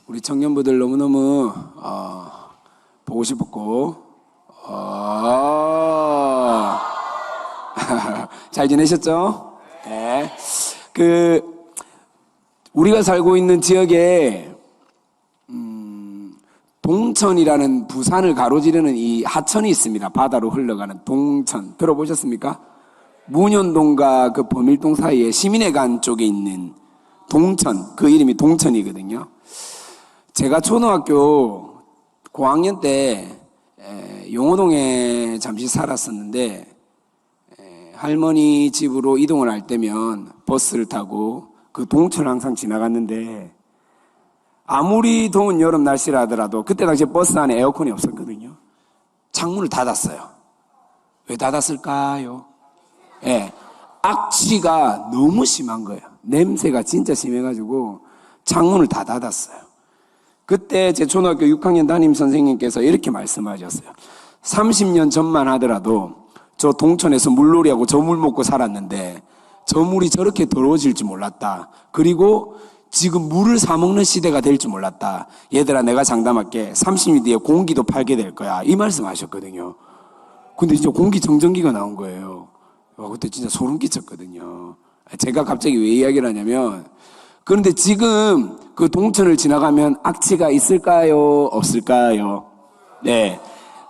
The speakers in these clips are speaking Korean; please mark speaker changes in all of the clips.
Speaker 1: 우리 청년부들 너무너무 보고 싶었고 잘 지내셨죠? 네. 우리가 살고 있는 지역에 동천이라는 부산을 가로지르는 이 하천이 있습니다. 바다로 흘러가는 동천 들어보셨습니까? 문현동과 그 범일동 사이에 시민회관 쪽에 있는 동천, 그 이름이 동천이거든요. 제가 초등학교 고학년 때 용호동에 잠시 살았었는데 할머니 집으로 이동을 할 때면 버스를 타고 그 동천을 항상 지나갔는데 아무리 더운 여름 날씨라 하더라도 그때 당시에 버스 안에 에어컨이 없었거든요. 창문을 닫았어요. 왜 닫았을까요? 악취가 너무 심한 거예요. 냄새가 진짜 심해가지고 창문을 다 닫았어요. 그때 제 초등학교 6학년 담임 선생님께서 이렇게 말씀하셨어요. 30년 전만 하더라도 저 동천에서 물놀이하고 저 물 먹고 살았는데 저 물이 저렇게 더러워질 줄 몰랐다. 그리고 지금 물을 사 먹는 시대가 될 줄 몰랐다. 얘들아, 내가 장담할게. 30년 뒤에 공기도 팔게 될 거야. 이 말씀 하셨거든요. 근데 진짜 공기 정전기가 나온 거예요. 그때 진짜 소름 끼쳤거든요. 제가 갑자기 왜 이야기를 하냐면, 그런데 지금 그 동천을 지나가면 악취가 있을까요? 없을까요? 네.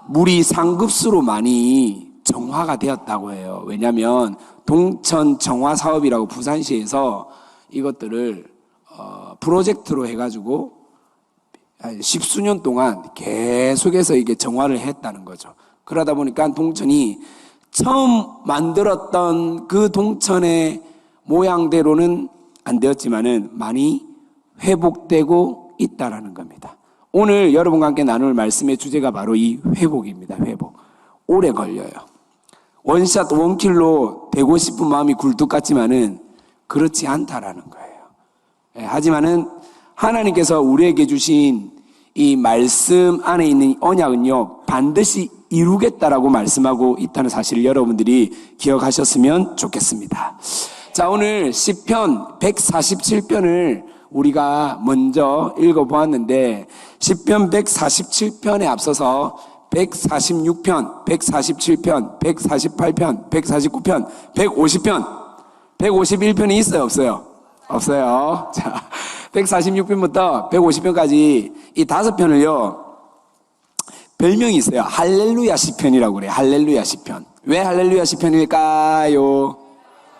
Speaker 1: 물이 상급수로 많이 정화가 되었다고 해요. 왜냐면 동천 정화 사업이라고 부산시에서 이것들을 프로젝트로 해가지고 10수년 동안 계속해서 이게 정화를 했다는 거죠. 그러다 보니까 동천이 처음 만들었던 그 동천의 모양대로는 안 되었지만은 많이 회복되고 있다라는 겁니다. 오늘 여러분과 함께 나눌 말씀의 주제가 바로 이 회복입니다. 회복. 오래 걸려요. 원샷 원킬로 되고 싶은 마음이 굴뚝 같지만은 그렇지 않다라는 거예요. 하지만은 하나님께서 우리에게 주신 이 말씀 안에 있는 언약은요, 반드시 이루겠다라고 말씀하고 있다는 사실을 여러분들이 기억하셨으면 좋겠습니다. 자, 오늘 시편 147편을 우리가 먼저 읽어보았는데, 시편 147편에 앞서서 146편, 147편, 148편, 149편, 150편, 151편이 있어요, 없어요? 없어요. 자, 146편부터 150편까지 이 5편을요, 별명이 있어요. 할렐루야 시편이라고 그래요. 할렐루야 시편. 왜 할렐루야 시편일까요?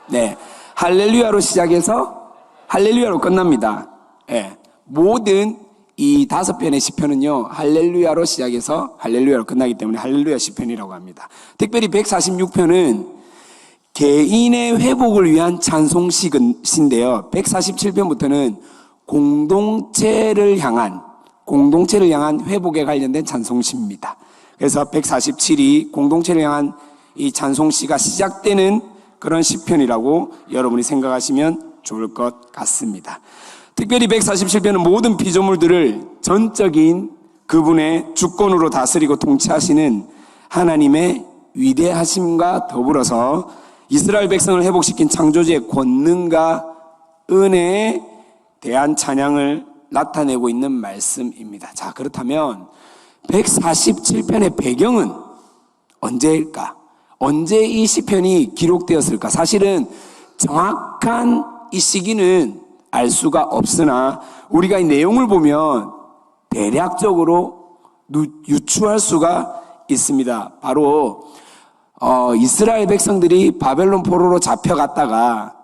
Speaker 1: 네. 할렐루야로 시작해서 할렐루야로 끝납니다. 네. 모든 이 5편의 시편은요, 할렐루야로 시작해서 할렐루야로 끝나기 때문에 할렐루야 시편이라고 합니다. 특별히 146편은 개인의 회복을 위한 찬송시인데요. 147편부터는 공동체를 향한 회복에 관련된 찬송시입니다. 그래서 147이 공동체를 향한 이 찬송시가 시작되는 그런 시편이라고 여러분이 생각하시면 좋을 것 같습니다. 특별히 147편은 모든 피조물들을 전적인 그분의 주권으로 다스리고 통치하시는 하나님의 위대하심과 더불어서 이스라엘 백성을 회복시킨 창조주의 권능과 은혜에 대한 찬양을 나타내고 있는 말씀입니다. 자, 그렇다면 147편의 배경은 언제일까? 언제 이 시편이 기록되었을까? 사실은 정확한 이 시기는 알 수가 없으나 우리가 이 내용을 보면 대략적으로 유추할 수가 있습니다. 바로 이스라엘 백성들이 바벨론 포로로 잡혀갔다가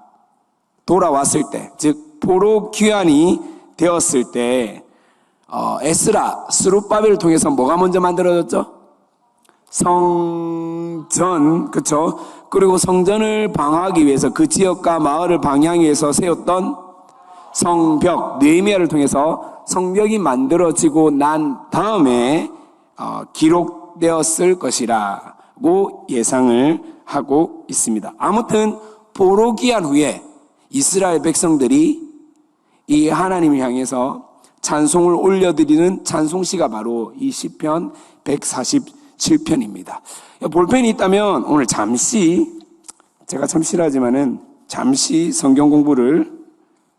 Speaker 1: 돌아왔을 때, 즉 포로 귀환이 되었을 때 에스라, 스룹바벨을 통해서 뭐가 먼저 만들어졌죠? 성전, 그렇죠? 그리고 성전을 방어하기 위해서 그 지역과 마을을 방해하기 위해서 세웠던 성벽, 느헤미야를 통해서 성벽이 만들어지고 난 다음에 기록되었을 것이라고 예상을 하고 있습니다. 아무튼 포로 귀환 후에 이스라엘 백성들이 이 하나님을 향해서 찬송을 올려드리는 찬송시가 바로 이 시편 147편입니다. 볼펜이 있다면 오늘 잠시, 제가 참 싫어하지만은 잠시 성경 공부를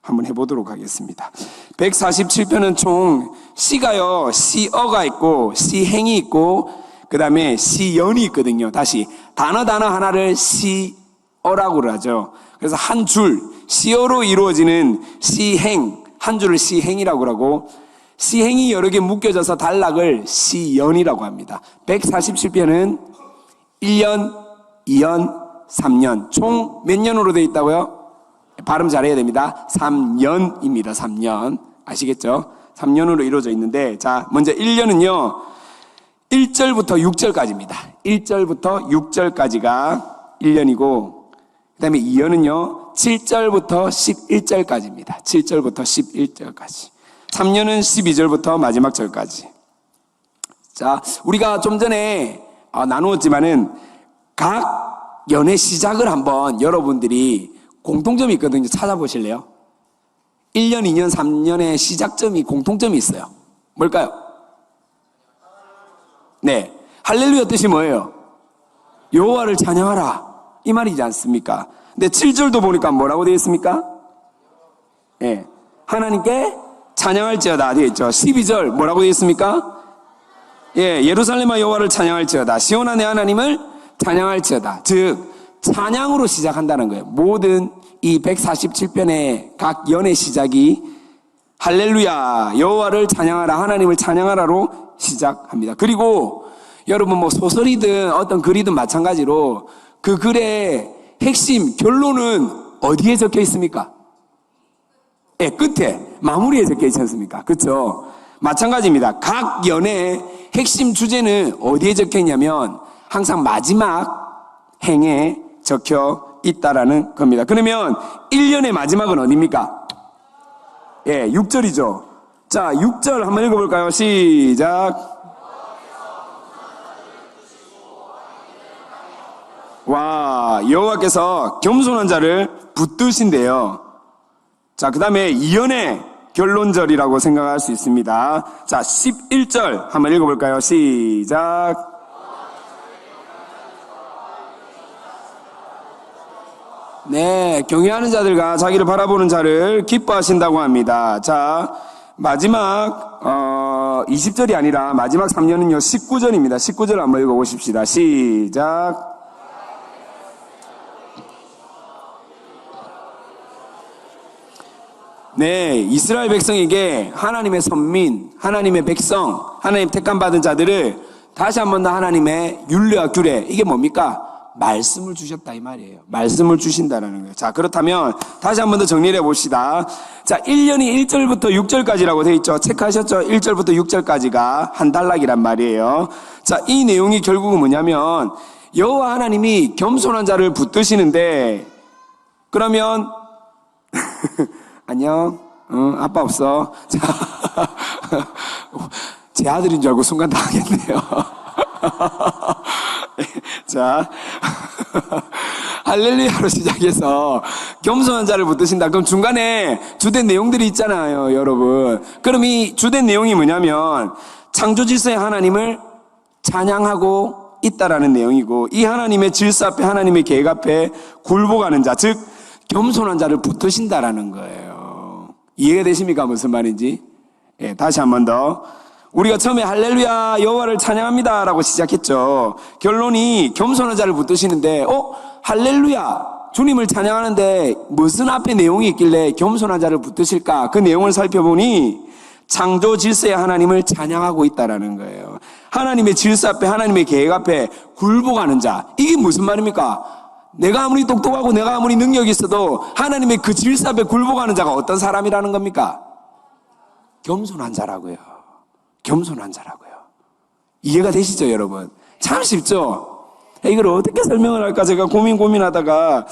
Speaker 1: 한번 해보도록 하겠습니다. 147편은 총 시가요, 시어가 있고 시행이 있고 그 다음에 시연이 있거든요. 다시 단어 하나를 시어라고 하죠. 그래서 한 줄 시어로 이루어지는 시행, 한 줄을 시행이라고 하고 시행이 여러 개 묶여져서 단락을 시연이라고 합니다. 147편은 1년, 2년, 3년 총 몇 년으로 되어 있다고요? 발음 잘해야 됩니다. 3년입니다. 3년. 아시겠죠? 3년으로 이루어져 있는데, 자, 먼저 1년은요, 1절부터 6절까지입니다. 1절부터 6절까지가 1년이고, 그 다음에 2년은요, 7절부터 11절까지입니다. 7절부터 11절까지. 3년은 12절부터 마지막 절까지. 자, 우리가 좀 전에 나누었지만은, 각 연의 시작을 한번 여러분들이 공통점이 있거든요. 찾아보실래요? 1년, 2년, 3년의 시작점이 공통점이 있어요. 뭘까요? 네. 할렐루야 뜻이 뭐예요? 여호와를 찬양하라. 이 말이지 않습니까? 근데 7절도 보니까 뭐라고 되어 있습니까? 네. 하나님께 찬양할지어다 되어 있죠. 12절 뭐라고 되어 있습니까? 예, 예루살렘아 여호와를 찬양할지어다. 시온아 내 하나님을 찬양할지어다. 즉 찬양으로 시작한다는 거예요. 모든 이 147편의 각 연의 시작이 할렐루야 여호와를 찬양하라 하나님을 찬양하라로 시작합니다. 그리고 여러분 뭐 소설이든 어떤 글이든 마찬가지로 그 글의 핵심 결론은 어디에 적혀 있습니까? 예, 끝에 마무리에 적혀 있지 않습니까? 그렇죠? 마찬가지입니다. 각 연의 핵심 주제는 어디에 적혀 있냐면 항상 마지막 행에 적혀 있다라는 겁니다. 그러면 1년의 마지막은 어디입니까? 예, 6절이죠. 자, 6절 한번 읽어볼까요? 시작. 와, 여호와께서 겸손한 자를 붙드신대요. 자, 그 다음에 2연의 결론절이라고 생각할 수 있습니다. 자, 11절 한번 읽어볼까요? 시작. 네, 경외하는 자들과 자기를 바라보는 자를 기뻐하신다고 합니다. 자, 마지막 20절이 아니라 마지막 3년은요 19절입니다. 19절 한번 읽어보십시다. 시작. 네, 이스라엘 백성에게 하나님의 선민, 하나님의 백성, 하나님 택함 받은 자들을 다시 한 번 더 하나님의 율례와 규례, 이게 뭡니까? 말씀을 주셨다 이 말이에요. 말씀을 주신다라는 거예요. 자, 그렇다면 다시 한 번 더 정리를 해봅시다. 자, 1년이 1절부터 6절까지라고 되어 있죠. 체크하셨죠? 1절부터 6절까지가 한 단락이란 말이에요. 자, 이 내용이 결국은 뭐냐면 여호와 하나님이 겸손한 자를 붙드시는데 그러면 안녕. 아빠 없어. 자, 제 아들인 줄 알고 순간 당하겠네요. 자, 할렐루야로 시작해서 겸손한 자를 붙드신다. 그럼 중간에 주된 내용들이 있잖아요, 여러분. 그럼 이 주된 내용이 뭐냐면 창조 질서의 하나님을 찬양하고 있다라는 내용이고, 이 하나님의 질서 앞에, 하나님의 계획 앞에 굴복하는 자, 즉 겸손한 자를 붙드신다라는 거예요. 이해가 되십니까? 무슨 말인지? 예, 다시 한 번 더. 우리가 처음에 할렐루야 여호와를 찬양합니다 라고 시작했죠. 결론이 겸손한 자를 붙드시는데 할렐루야 주님을 찬양하는데 무슨 앞에 내용이 있길래 겸손한 자를 붙드실까? 그 내용을 살펴보니 창조 질서의 하나님을 찬양하고 있다라는 거예요. 하나님의 질서 앞에, 하나님의 계획 앞에 굴복하는 자, 이게 무슨 말입니까? 내가 아무리 똑똑하고 내가 아무리 능력이 있어도 하나님의 그 질서 앞에 굴복하는 자가 어떤 사람이라는 겁니까? 겸손한 자라고요. 겸손한 자라고요. 이해가 되시죠, 여러분? 참 쉽죠? 이걸 어떻게 설명을 할까 제가 고민하다가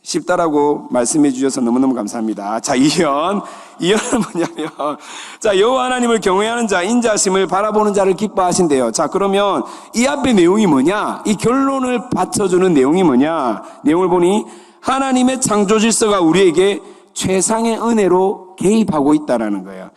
Speaker 1: 쉽다라고 말씀해 주셔서 너무너무 감사합니다. 자, 2연은 뭐냐면, 자, 여호와 하나님을 경외하는 자, 인자하심을 바라보는 자를 기뻐하신대요. 자, 그러면 이 앞에 내용이 뭐냐? 이 결론을 받쳐주는 내용이 뭐냐? 내용을 보니 하나님의 창조 질서가 우리에게 최상의 은혜로 개입하고 있다라는 거예요.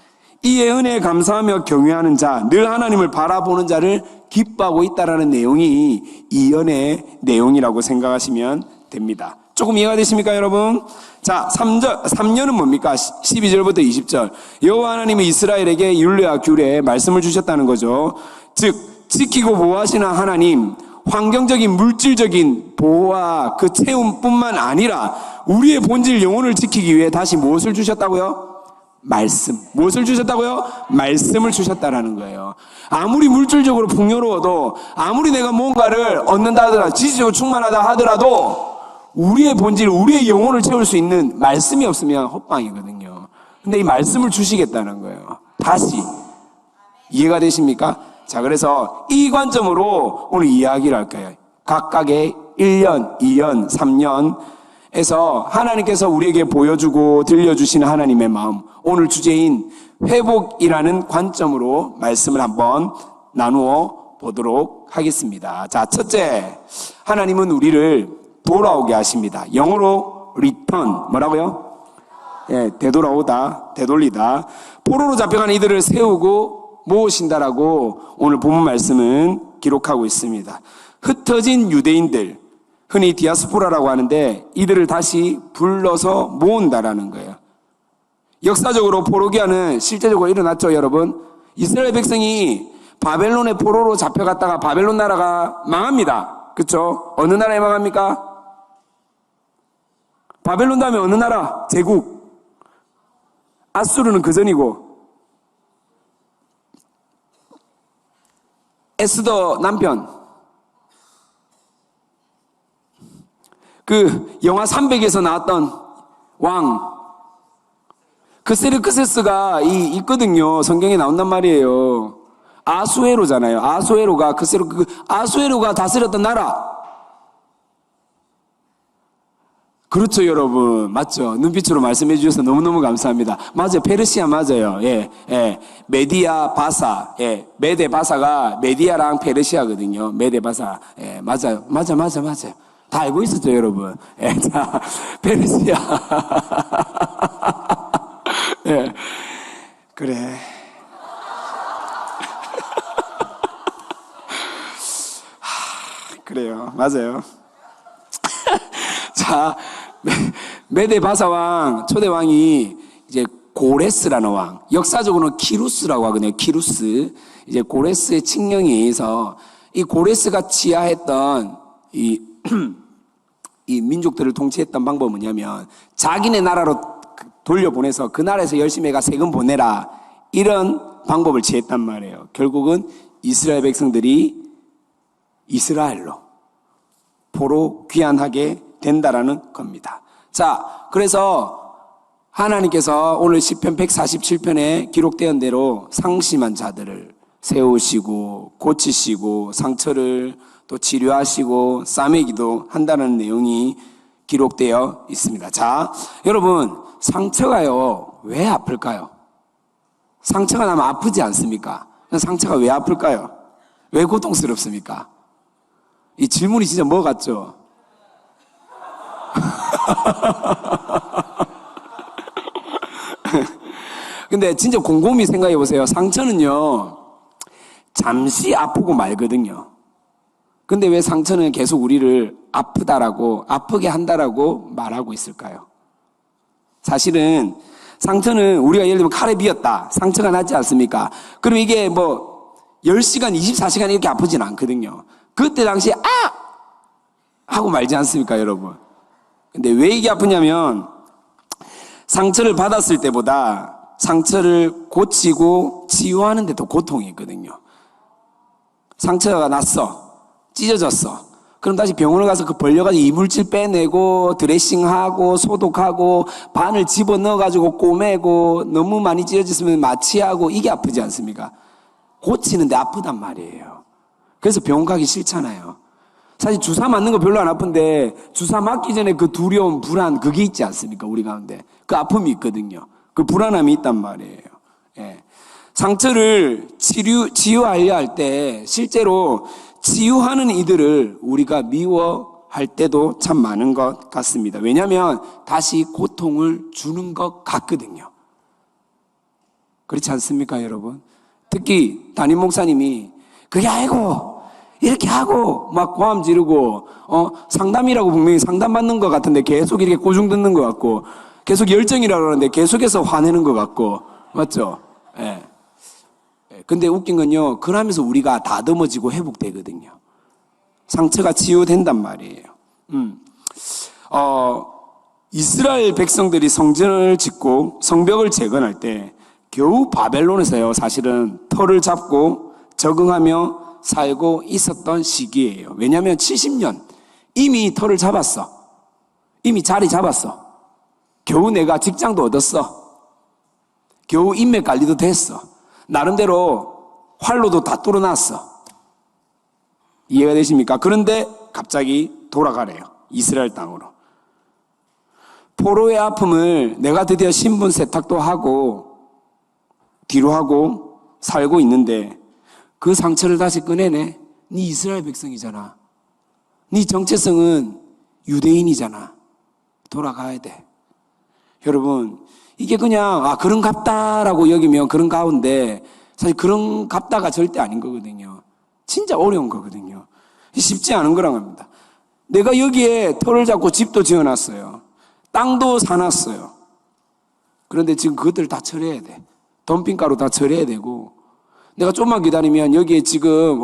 Speaker 1: 이에 은혜에 감사하며 경외하는 자, 늘 하나님을 바라보는 자를 기뻐하고 있다라는 내용이 이연의 내용이라고 생각하시면 됩니다. 조금 이해가 되십니까, 여러분? 자, 3년은 뭡니까? 12절부터 20절. 여호와 하나님이 이스라엘에게 율례와 규례, 말씀을 주셨다는 거죠. 즉, 지키고 보호하시는 하나님, 환경적인 물질적인 보호와 그 채움뿐만 아니라 우리의 본질 영혼을 지키기 위해 다시 무엇을 주셨다고요? 말씀. 무엇을 주셨다고요? 말씀을 주셨다라는 거예요. 아무리 물질적으로 풍요로워도, 아무리 내가 뭔가를 얻는다 하더라도, 지식적으로 충만하다 하더라도 우리의 본질, 우리의 영혼을 채울 수 있는 말씀이 없으면 헛방이거든요. 근데 이 말씀을 주시겠다는 거예요. 다시. 이해가 되십니까? 자, 그래서 이 관점으로 오늘 이야기를 할 거예요. 각각의 1년, 2년, 3년에서 하나님께서 우리에게 보여주고 들려주시는 하나님의 마음, 오늘 주제인 회복이라는 관점으로 말씀을 한번 나누어 보도록 하겠습니다. 자, 첫째, 하나님은 우리를 돌아오게 하십니다. 영어로 return, 뭐라고요? 예, 되돌아오다, 되돌리다. 포로로 잡혀간 이들을 세우고 모으신다라고 오늘 본문 말씀은 기록하고 있습니다. 흩어진 유대인들, 흔히 디아스포라라고 하는데 이들을 다시 불러서 모은다라는 거예요. 역사적으로 포로기아는 실제적으로 일어났죠, 여러분. 이스라엘 백성이 바벨론의 포로로 잡혀갔다가 바벨론 나라가 망합니다. 그렇죠? 어느 나라에 망합니까? 바벨론 다음에 어느 나라? 제국. 아수르는 그 전이고, 에스더 남편, 그 영화 300에서 나왔던 왕, 그 세르크세스가 있거든요. 성경에 나온단 말이에요. 아수에로잖아요. 아수에로가 아수에로가 다스렸던 나라. 그렇죠, 여러분. 맞죠? 눈빛으로 말씀해 주셔서 너무너무 감사합니다. 맞아요. 페르시아 맞아요. 예, 예. 메디아 바사. 예. 메데 바사가 메디아랑 페르시아거든요. 메데 바사. 예, 맞아요. 맞아요. 다 알고 있었죠, 여러분. 예, 자, 페르시아. 예. 그래. 그래요. 맞아요. 자, 메데 바사 왕, 초대 왕이 이제 고레스라는 왕, 역사적으로는 키루스라고 하거든요. 키루스. 이제 고레스의 칙령에 의해서 이 고레스가 지하했던 이 민족들을 통치했던 방법은 뭐냐면 자기네 나라로 돌려보내서 그 나라에서 열심히 해가 세금 보내라, 이런 방법을 취했단 말이에요. 결국은 이스라엘 백성들이 이스라엘로 포로 귀환하게 된다라는 겁니다. 자, 그래서 하나님께서 오늘 시편 147편에 기록된 대로 상심한 자들을 세우시고 고치시고 상처를 또 치료하시고 싸매기도 한다는 내용이 기록되어 있습니다. 자, 여러분, 상처가요, 왜 아플까요? 상처가 나면 아프지 않습니까? 상처가 왜 아플까요? 왜 고통스럽습니까? 이 질문이 진짜 뭐 같죠? 근데 진짜 곰곰이 생각해 보세요. 상처는요, 잠시 아프고 말거든요. 근데 왜 상처는 계속 우리를 아프다라고, 아프게 한다라고 말하고 있을까요? 사실은 상처는 우리가 예를 들면 칼에 비었다, 상처가 났지 않습니까? 그럼 이게 뭐 10시간, 24시간 이렇게 아프진 않거든요. 그때 당시에 하고 말지 않습니까, 여러분? 근데 왜 이게 아프냐면 상처를 받았을 때보다 상처를 고치고 치유하는 데 더 고통이 있거든요. 상처가 났어, 찢어졌어. 그럼 다시 병원을 가서 그 벌려가지고 이물질 빼내고 드레싱하고 소독하고 바늘 집어넣어가지고 꼬매고 너무 많이 찢어졌으면 마취하고, 이게 아프지 않습니까? 고치는데 아프단 말이에요. 그래서 병원 가기 싫잖아요. 사실 주사 맞는 거 별로 안 아픈데 주사 맞기 전에 그 두려움, 불안, 그게 있지 않습니까? 우리 가운데 그 아픔이 있거든요. 그 불안함이 있단 말이에요. 예. 상처를 치유하려 할 때 실제로 치유하는 이들을 우리가 미워할 때도 참 많은 것 같습니다. 왜냐하면 다시 고통을 주는 것 같거든요. 그렇지 않습니까, 여러분? 특히 담임 목사님이 그게 아니고 이렇게 하고 막 고함 지르고 상담이라고 분명히 상담받는 것 같은데 계속 이렇게 꼬중 듣는 것 같고 계속 열정이라고 그러는데 계속해서 화내는 것 같고 맞죠? 예. 근데 웃긴 건요, 그러면서 우리가 다듬어지고 회복되거든요. 상처가 치유된단 말이에요. 이스라엘 백성들이 성전을 짓고 성벽을 재건할 때 겨우 바벨론에서요, 사실은 터를 잡고 적응하며 살고 있었던 시기예요. 왜냐하면 70년 이미 터를 잡았어. 이미 자리 잡았어. 겨우 내가 직장도 얻었어. 겨우 인맥 관리도 됐어. 나름대로 활로도 다 뚫어놨어. 이해가 되십니까? 그런데 갑자기 돌아가래요. 이스라엘 땅으로. 포로의 아픔을 내가 드디어 신분 세탁도 하고 뒤로 하고 살고 있는데 그 상처를 다시 꺼내네. 네 이스라엘 백성이잖아. 네 정체성은 유대인이잖아. 돌아가야 돼. 여러분, 이게 그냥 그런 갑다라고 여기면 그런 가운데 사실 그런 갑다가 절대 아닌 거거든요. 진짜 어려운 거거든요. 쉽지 않은 거란 겁니다. 내가 여기에 터를 잡고 집도 지어놨어요. 땅도 사놨어요. 그런데 지금 그것들 다 처리해야 돼. 덤핑가루 다 처리해야 되고 내가 좀만 기다리면 여기에 지금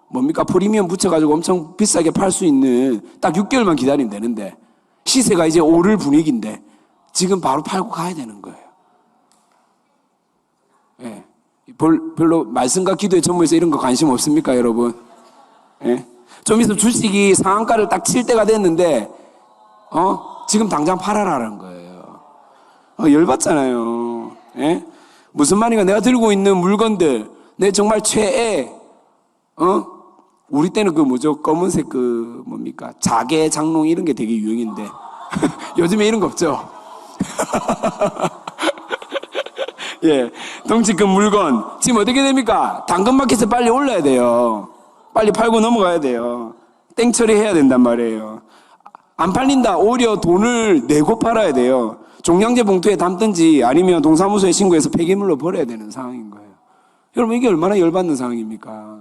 Speaker 1: 뭡니까 프리미엄 붙여가지고 엄청 비싸게 팔 수 있는 딱 6개월만 기다리면 되는데 시세가 이제 오를 분위기인데 지금 바로 팔고 가야 되는 거예요. 예. 별로 말씀과 기도에 전무해서 이런 거 관심 없습니까, 여러분? 예. 좀 있으면 주식이 상한가를 딱 칠 때가 됐는데, 지금 당장 팔아라는 거예요. 열받잖아요. 예? 무슨 말인가, 내가 들고 있는 물건들, 내 정말 최애, 우리 때는 검은색 뭡니까? 자개, 장롱 이런 게 되게 유행인데. 요즘에 이런 거 없죠? 예, 덩치 큰 물건 지금 어떻게 됩니까? 당근마켓에 빨리 올라야 돼요. 빨리 팔고 넘어가야 돼요. 땡 처리해야 된단 말이에요. 안 팔린다. 오히려 돈을 내고 팔아야 돼요. 종량제 봉투에 담든지 아니면 동사무소에 신고해서 폐기물로 버려야 되는 상황인 거예요. 여러분, 이게 얼마나 열받는 상황입니까?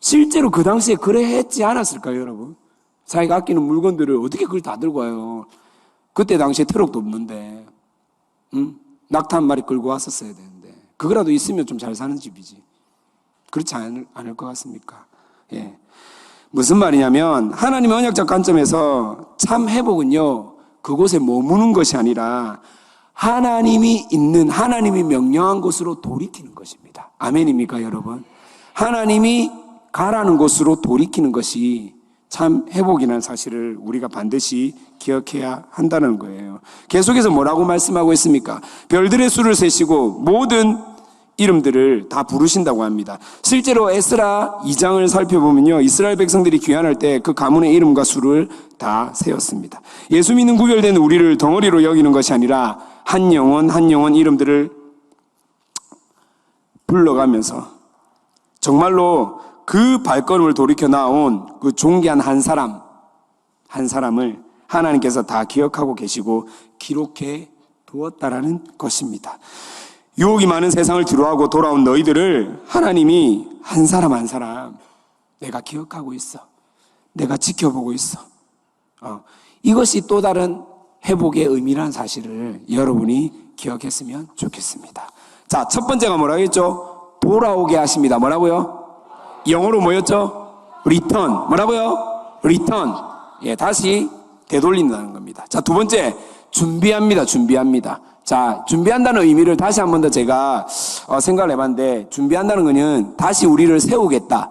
Speaker 1: 실제로 그 당시에 그래 했지 않았을까요, 여러분? 자기가 아끼는 물건들을 어떻게 그걸 다 들고 와요? 그때 당시에 트럭도 없는데, 낙타 한 마리 끌고 왔었어야 되는데, 그거라도 있으면 좀 잘 사는 집이지. 그렇지 않을 것 같습니까? 예. 무슨 말이냐면, 하나님의 언약적 관점에서 참 회복은요, 그곳에 머무는 것이 아니라, 하나님이 있는, 하나님이 명령한 곳으로 돌이키는 것입니다. 아멘입니까, 여러분? 하나님이 가라는 곳으로 돌이키는 것이 참 회복이라는 사실을 우리가 반드시 기억해야 한다는 거예요. 계속해서 뭐라고 말씀하고 있습니까? 별들의 수를 세시고 모든 이름들을 다 부르신다고 합니다. 실제로 에스라 2장을 살펴보면요, 이스라엘 백성들이 귀환할 때 그 가문의 이름과 수를 다 세웠습니다. 예수 믿는 구별된 우리를 덩어리로 여기는 것이 아니라 한 영혼 한 영혼 이름들을 불러가면서 정말로 그 발걸음을 돌이켜 나온 그 존귀한 한 사람을 하나님께서 다 기억하고 계시고 기록해 두었다라는 것입니다. 유혹이 많은 세상을 뒤로하고 돌아온 너희들을 하나님이 한 사람 한 사람 내가 기억하고 있어. 내가 지켜보고 있어. 이것이 또 다른 회복의 의미라는 사실을 여러분이 기억했으면 좋겠습니다. 자, 첫 번째가 뭐라고 했죠? 돌아오게 하십니다. 뭐라고요? 영어로 뭐였죠? return. 뭐라고요? return. 예, 다시 되돌린다는 겁니다. 자, 두 번째, 준비합니다. 자, 준비한다는 의미를 다시 한 번 더 제가 생각을 해봤는데, 준비한다는 거는 다시 우리를 세우겠다.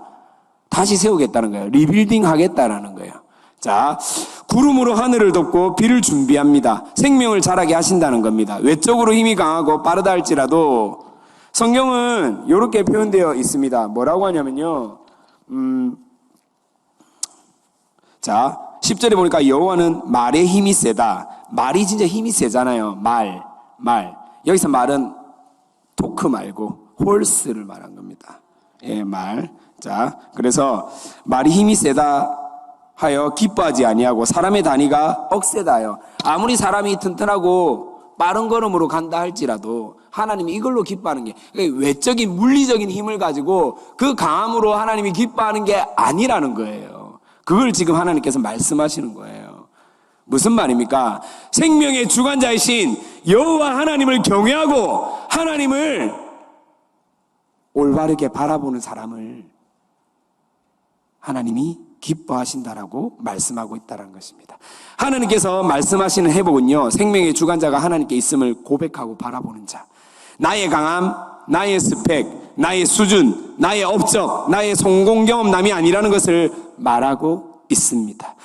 Speaker 1: 다시 세우겠다는 거예요. 리빌딩 하겠다라는 거예요. 자, 구름으로 하늘을 덮고 비를 준비합니다. 생명을 자라게 하신다는 겁니다. 외적으로 힘이 강하고 빠르다 할지라도 성경은 이렇게 표현되어 있습니다. 뭐라고 하냐면요. 자, 10절에 보니까 여호와는 말의 힘이 세다. 말이 진짜 힘이 세잖아요. 말. 여기서 말은 토크 말고 홀스를 말한 겁니다. 예, 말. 자, 그래서 말이 힘이 세다 하여 기뻐하지 아니하고 사람의 단위가 억세다 하여. 아무리 사람이 튼튼하고 빠른 걸음으로 간다 할지라도 하나님이 이걸로 기뻐하는 게 외적인 물리적인 힘을 가지고 그 강함으로 하나님이 기뻐하는 게 아니라는 거예요. 그걸 지금 하나님께서 말씀하시는 거예요. 무슨 말입니까? 생명의 주관자이신 여호와 하나님을 경외하고 하나님을 올바르게 바라보는 사람을 하나님이 기뻐하신다라고 말씀하고 있다는 것입니다. 하나님께서 말씀하시는 회복은요, 생명의 주관자가 하나님께 있음을 고백하고 바라보는 자, 나의 강함, 나의 스펙, 나의 수준, 나의 업적, 나의 성공 경험남이 아니라는 것을 말하고 있습니다.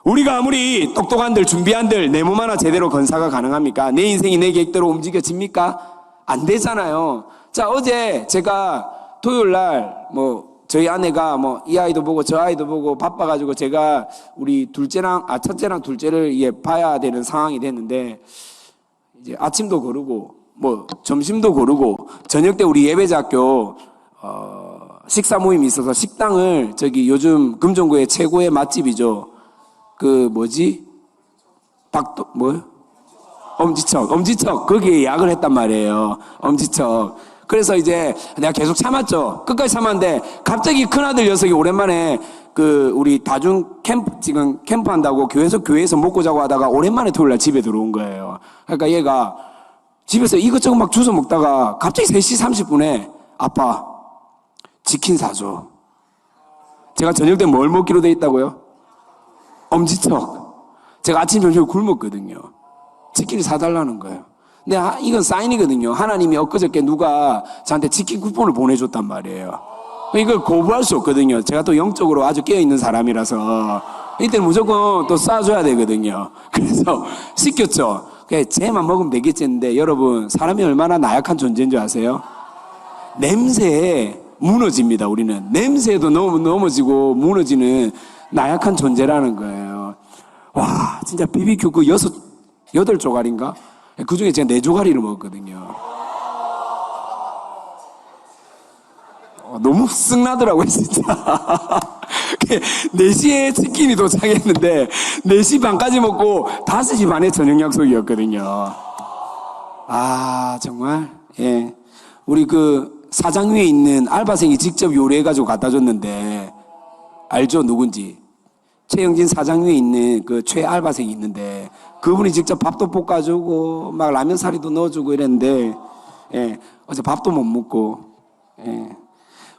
Speaker 1: 우리가 아무리 똑똑한들 준비한들 내 몸 하나 제대로 건사가 가능합니까? 내 인생이 내 계획대로 움직여집니까? 안 되잖아요. 자, 어제 제가 토요일날 저희 아내가 이 아이도 보고 저 아이도 보고 바빠가지고 제가 우리 첫째랑 둘째를 봐야 되는 상황이 됐는데, 이제 아침도 거르고 점심도 거르고 저녁 때 우리 예배자학교 식사 모임이 있어서 식당을 요즘 금종구의 최고의 맛집이죠. 엄지척 거기에 예약을 했단 말이에요. 엄지척. 그래서 이제 내가 계속 참았죠. 끝까지 참았는데 갑자기 큰아들 녀석이 오랜만에 우리 다중 지금 캠프한다고 교회에서 먹고 자고 하다가 오랜만에 토요일날 집에 들어온 거예요. 그러니까 얘가 집에서 이것저것 막 주워 먹다가 갑자기 3시 30분에 아빠 치킨 사줘. 제가 저녁 때 뭘 먹기로 돼 있다고요? 엄지척. 제가 아침 점심 굶었거든요. 치킨을 사달라는 거예요. 근데 이건 사인이거든요. 하나님이 엊그저께 누가 저한테 치킨 쿠폰을 보내줬단 말이에요. 이걸 거부할 수 없거든요. 제가 또 영적으로 아주 깨어있는 사람이라서 이때는 무조건 또 쏴줘야 되거든요. 그래서 시켰죠. 쟤만 먹으면 되겠지 했는데, 여러분, 사람이 얼마나 나약한 존재인 줄 아세요? 냄새에 무너집니다. 우리는 냄새에도 넘어지고 무너지는 나약한 존재라는 거예요. 와, 진짜 BBQ 8조각인가? 그 중에 제가 4조각을 먹었거든요. 너무 쓱나더라고요, 진짜. 4시에 치킨이 도착했는데 4시 반까지 먹고 5시 반에 저녁 약속이었거든요. 아, 정말? 예. 우리 사장 위에 있는 알바생이 직접 요리해가지고 갖다 줬는데, 알죠? 누군지? 최영진 사장 위에 있는 최 알바생이 있는데, 그분이 직접 밥도 볶아주고 막 라면 사리도 넣어주고 이랬는데, 예, 어제 밥도 못 먹고, 예,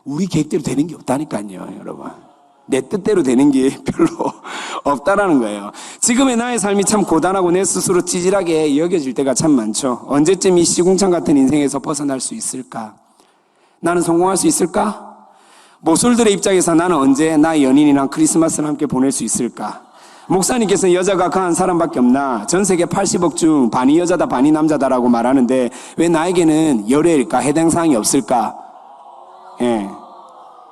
Speaker 1: 우리 계획대로 되는 게 없다니까요, 여러분. 내 뜻대로 되는 게 별로 없다라는 거예요. 지금의 나의 삶이 참 고단하고 내 스스로 찌질하게 여겨질 때가 참 많죠. 언제쯤 이 시궁창 같은 인생에서 벗어날 수 있을까? 나는 성공할 수 있을까? 모쏠들의 입장에서 나는 언제 나의 연인이랑 크리스마스를 함께 보낼 수 있을까? 목사님께서 여자가 강한 사람밖에 없나? 전 세계 80억 중 반이 여자다 반이 남자다라고 말하는데 왜 나에게는 열애일까? 해당 사항이 없을까? 예.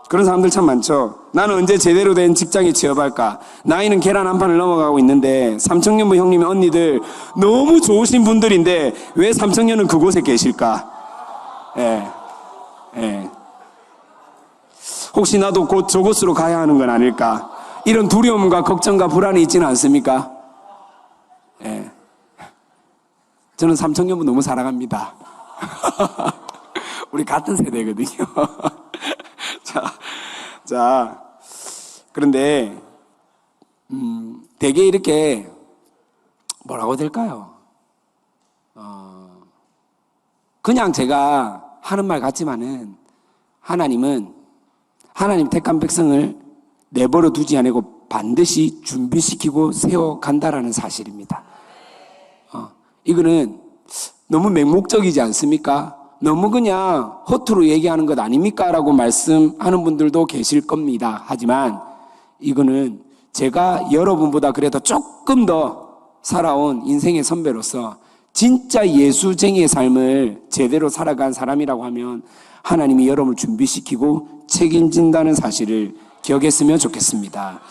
Speaker 1: 그런 사람들 참 많죠. 나는 언제 제대로 된 직장에 취업할까? 나이는 계란 한 판을 넘어가고 있는데 삼청년부 형님의 언니들 너무 좋으신 분들인데 왜 삼청년은 그곳에 계실까? 예. 예. 혹시 나도 곧 저곳으로 가야 하는 건 아닐까? 이런 두려움과 걱정과 불안이 있지는 않습니까? 예. 저는 삼청년부 너무 사랑합니다. 우리 같은 세대거든요. 자, 그런데, 되게 이렇게, 뭐라고 될까요? 그냥 제가 하는 말 같지만은, 하나님은, 하나님 택한 백성을 내버려 두지 않고 반드시 준비시키고 세워간다라는 사실입니다. 이거는 너무 맹목적이지 않습니까? 너무 그냥 허투루 얘기하는 것 아닙니까? 라고 말씀하는 분들도 계실 겁니다. 하지만 이거는 제가 여러분보다 그래도 조금 더 살아온 인생의 선배로서 진짜 예수쟁이의 삶을 제대로 살아간 사람이라고 하면 하나님이 여러분을 준비시키고 책임진다는 사실을 기억했으면 좋겠습니다.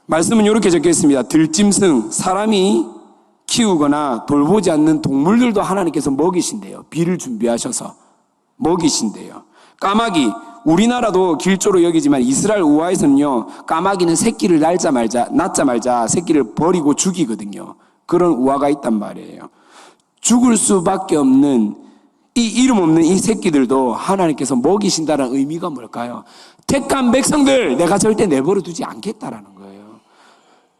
Speaker 1: 말씀은 이렇게 적혀 있습니다. 들짐승, 사람이 키우거나 돌보지 않는 동물들도 하나님께서 먹이신대요. 비를 준비하셔서 먹이신대요. 까마귀, 우리나라도 길조로 여기지만 이스라엘 우화에서는요, 까마귀는 새끼를 낳자마자 새끼를 버리고 죽이거든요. 그런 우화가 있단 말이에요. 죽을 수밖에 없는 이 이름 없는 이 새끼들도 하나님께서 먹이신다는 의미가 뭘까요? 택한 백성들 내가 절대 내버려 두지 않겠다라는 거예요.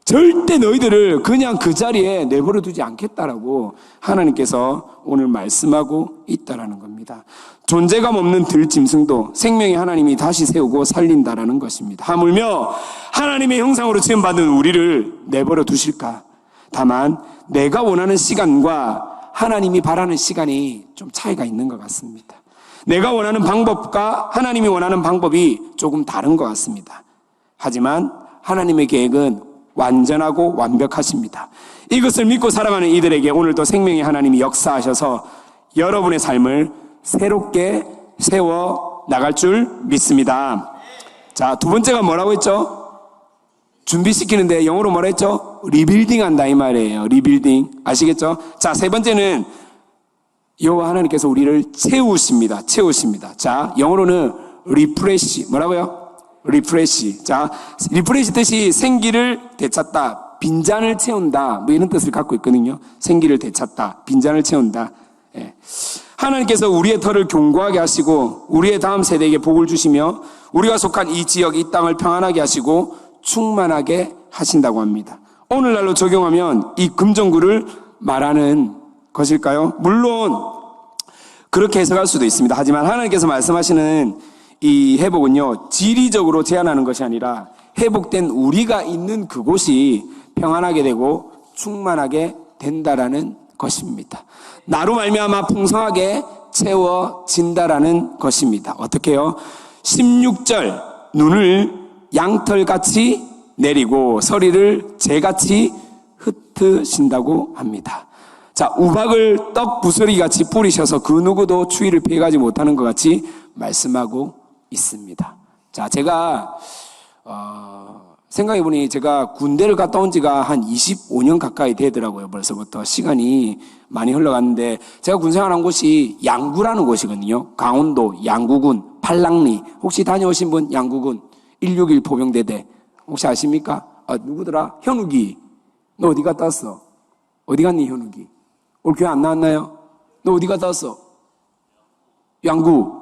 Speaker 1: 절대 너희들을 그냥 그 자리에 내버려 두지 않겠다라고 하나님께서 오늘 말씀하고 있다라는 겁니다. 존재감 없는 들짐승도 생명의 하나님이 다시 세우고 살린다라는 것입니다. 하물며 하나님의 형상으로 지음받은 우리를 내버려 두실까? 다만 내가 원하는 시간과 하나님이 바라는 시간이 좀 차이가 있는 것 같습니다. 내가 원하는 방법과 하나님이 원하는 방법이 조금 다른 것 같습니다. 하지만 하나님의 계획은 완전하고 완벽하십니다. 이것을 믿고 살아가는 이들에게 오늘도 생명의 하나님이 역사하셔서 여러분의 삶을 새롭게 세워 나갈 줄 믿습니다. 자, 두 번째가 뭐라고 했죠? 준비시키는데 영어로 뭐라 했죠? 리빌딩 한다 이 말이에요. 리빌딩. 아시겠죠? 자, 세 번째는 여호와 하나님께서 우리를 채우십니다. 채우십니다. 자, 영어로는 리프레시. 뭐라고요? 리프레시. 자, 리프레시 뜻이 생기를 되찾다, 빈잔을 채운다, 뭐 이런 뜻을 갖고 있거든요. 생기를 되찾다, 빈잔을 채운다. 예. 하나님께서 우리의 터를 견고하게 하시고 우리의 다음 세대에게 복을 주시며 우리가 속한 이 지역, 이 땅을 평안하게 하시고 충만하게 하신다고 합니다. 오늘날로 적용하면 이 금전구를 말하는 것일까요? 물론 그렇게 해석할 수도 있습니다. 하지만 하나님께서 말씀하시는 이 회복은요, 지리적으로 제한하는 것이 아니라 회복된 우리가 있는 그곳이 평안하게 되고 충만하게 된다라는 것입니다. 나로 말미암아 풍성하게 채워진다라는 것입니다. 어떻게요? 16절 눈을 양털같이 내리고 서리를 재같이 흩으신다고 합니다. 자, 우박을 떡 부스러기같이 뿌리셔서 그 누구도 추위를 피해가지 못하는 것 같이 말씀하고 있습니다. 자, 제가 생각해보니 제가 군대를 갔다 온 지가 한 25년 가까이 되더라고요. 벌써부터 시간이 많이 흘러갔는데 제가 군생활한 곳이 양구라는 곳이거든요. 강원도 양구군 팔랑리. 혹시 다녀오신 분? 양구군 161 포병대대 혹시 아십니까? 누구더라? 현욱이. 너 어디 갔다 왔어? 어디 갔니 현욱이? 오늘 교회 안 나왔나요? 너 어디 갔다 왔어? 양구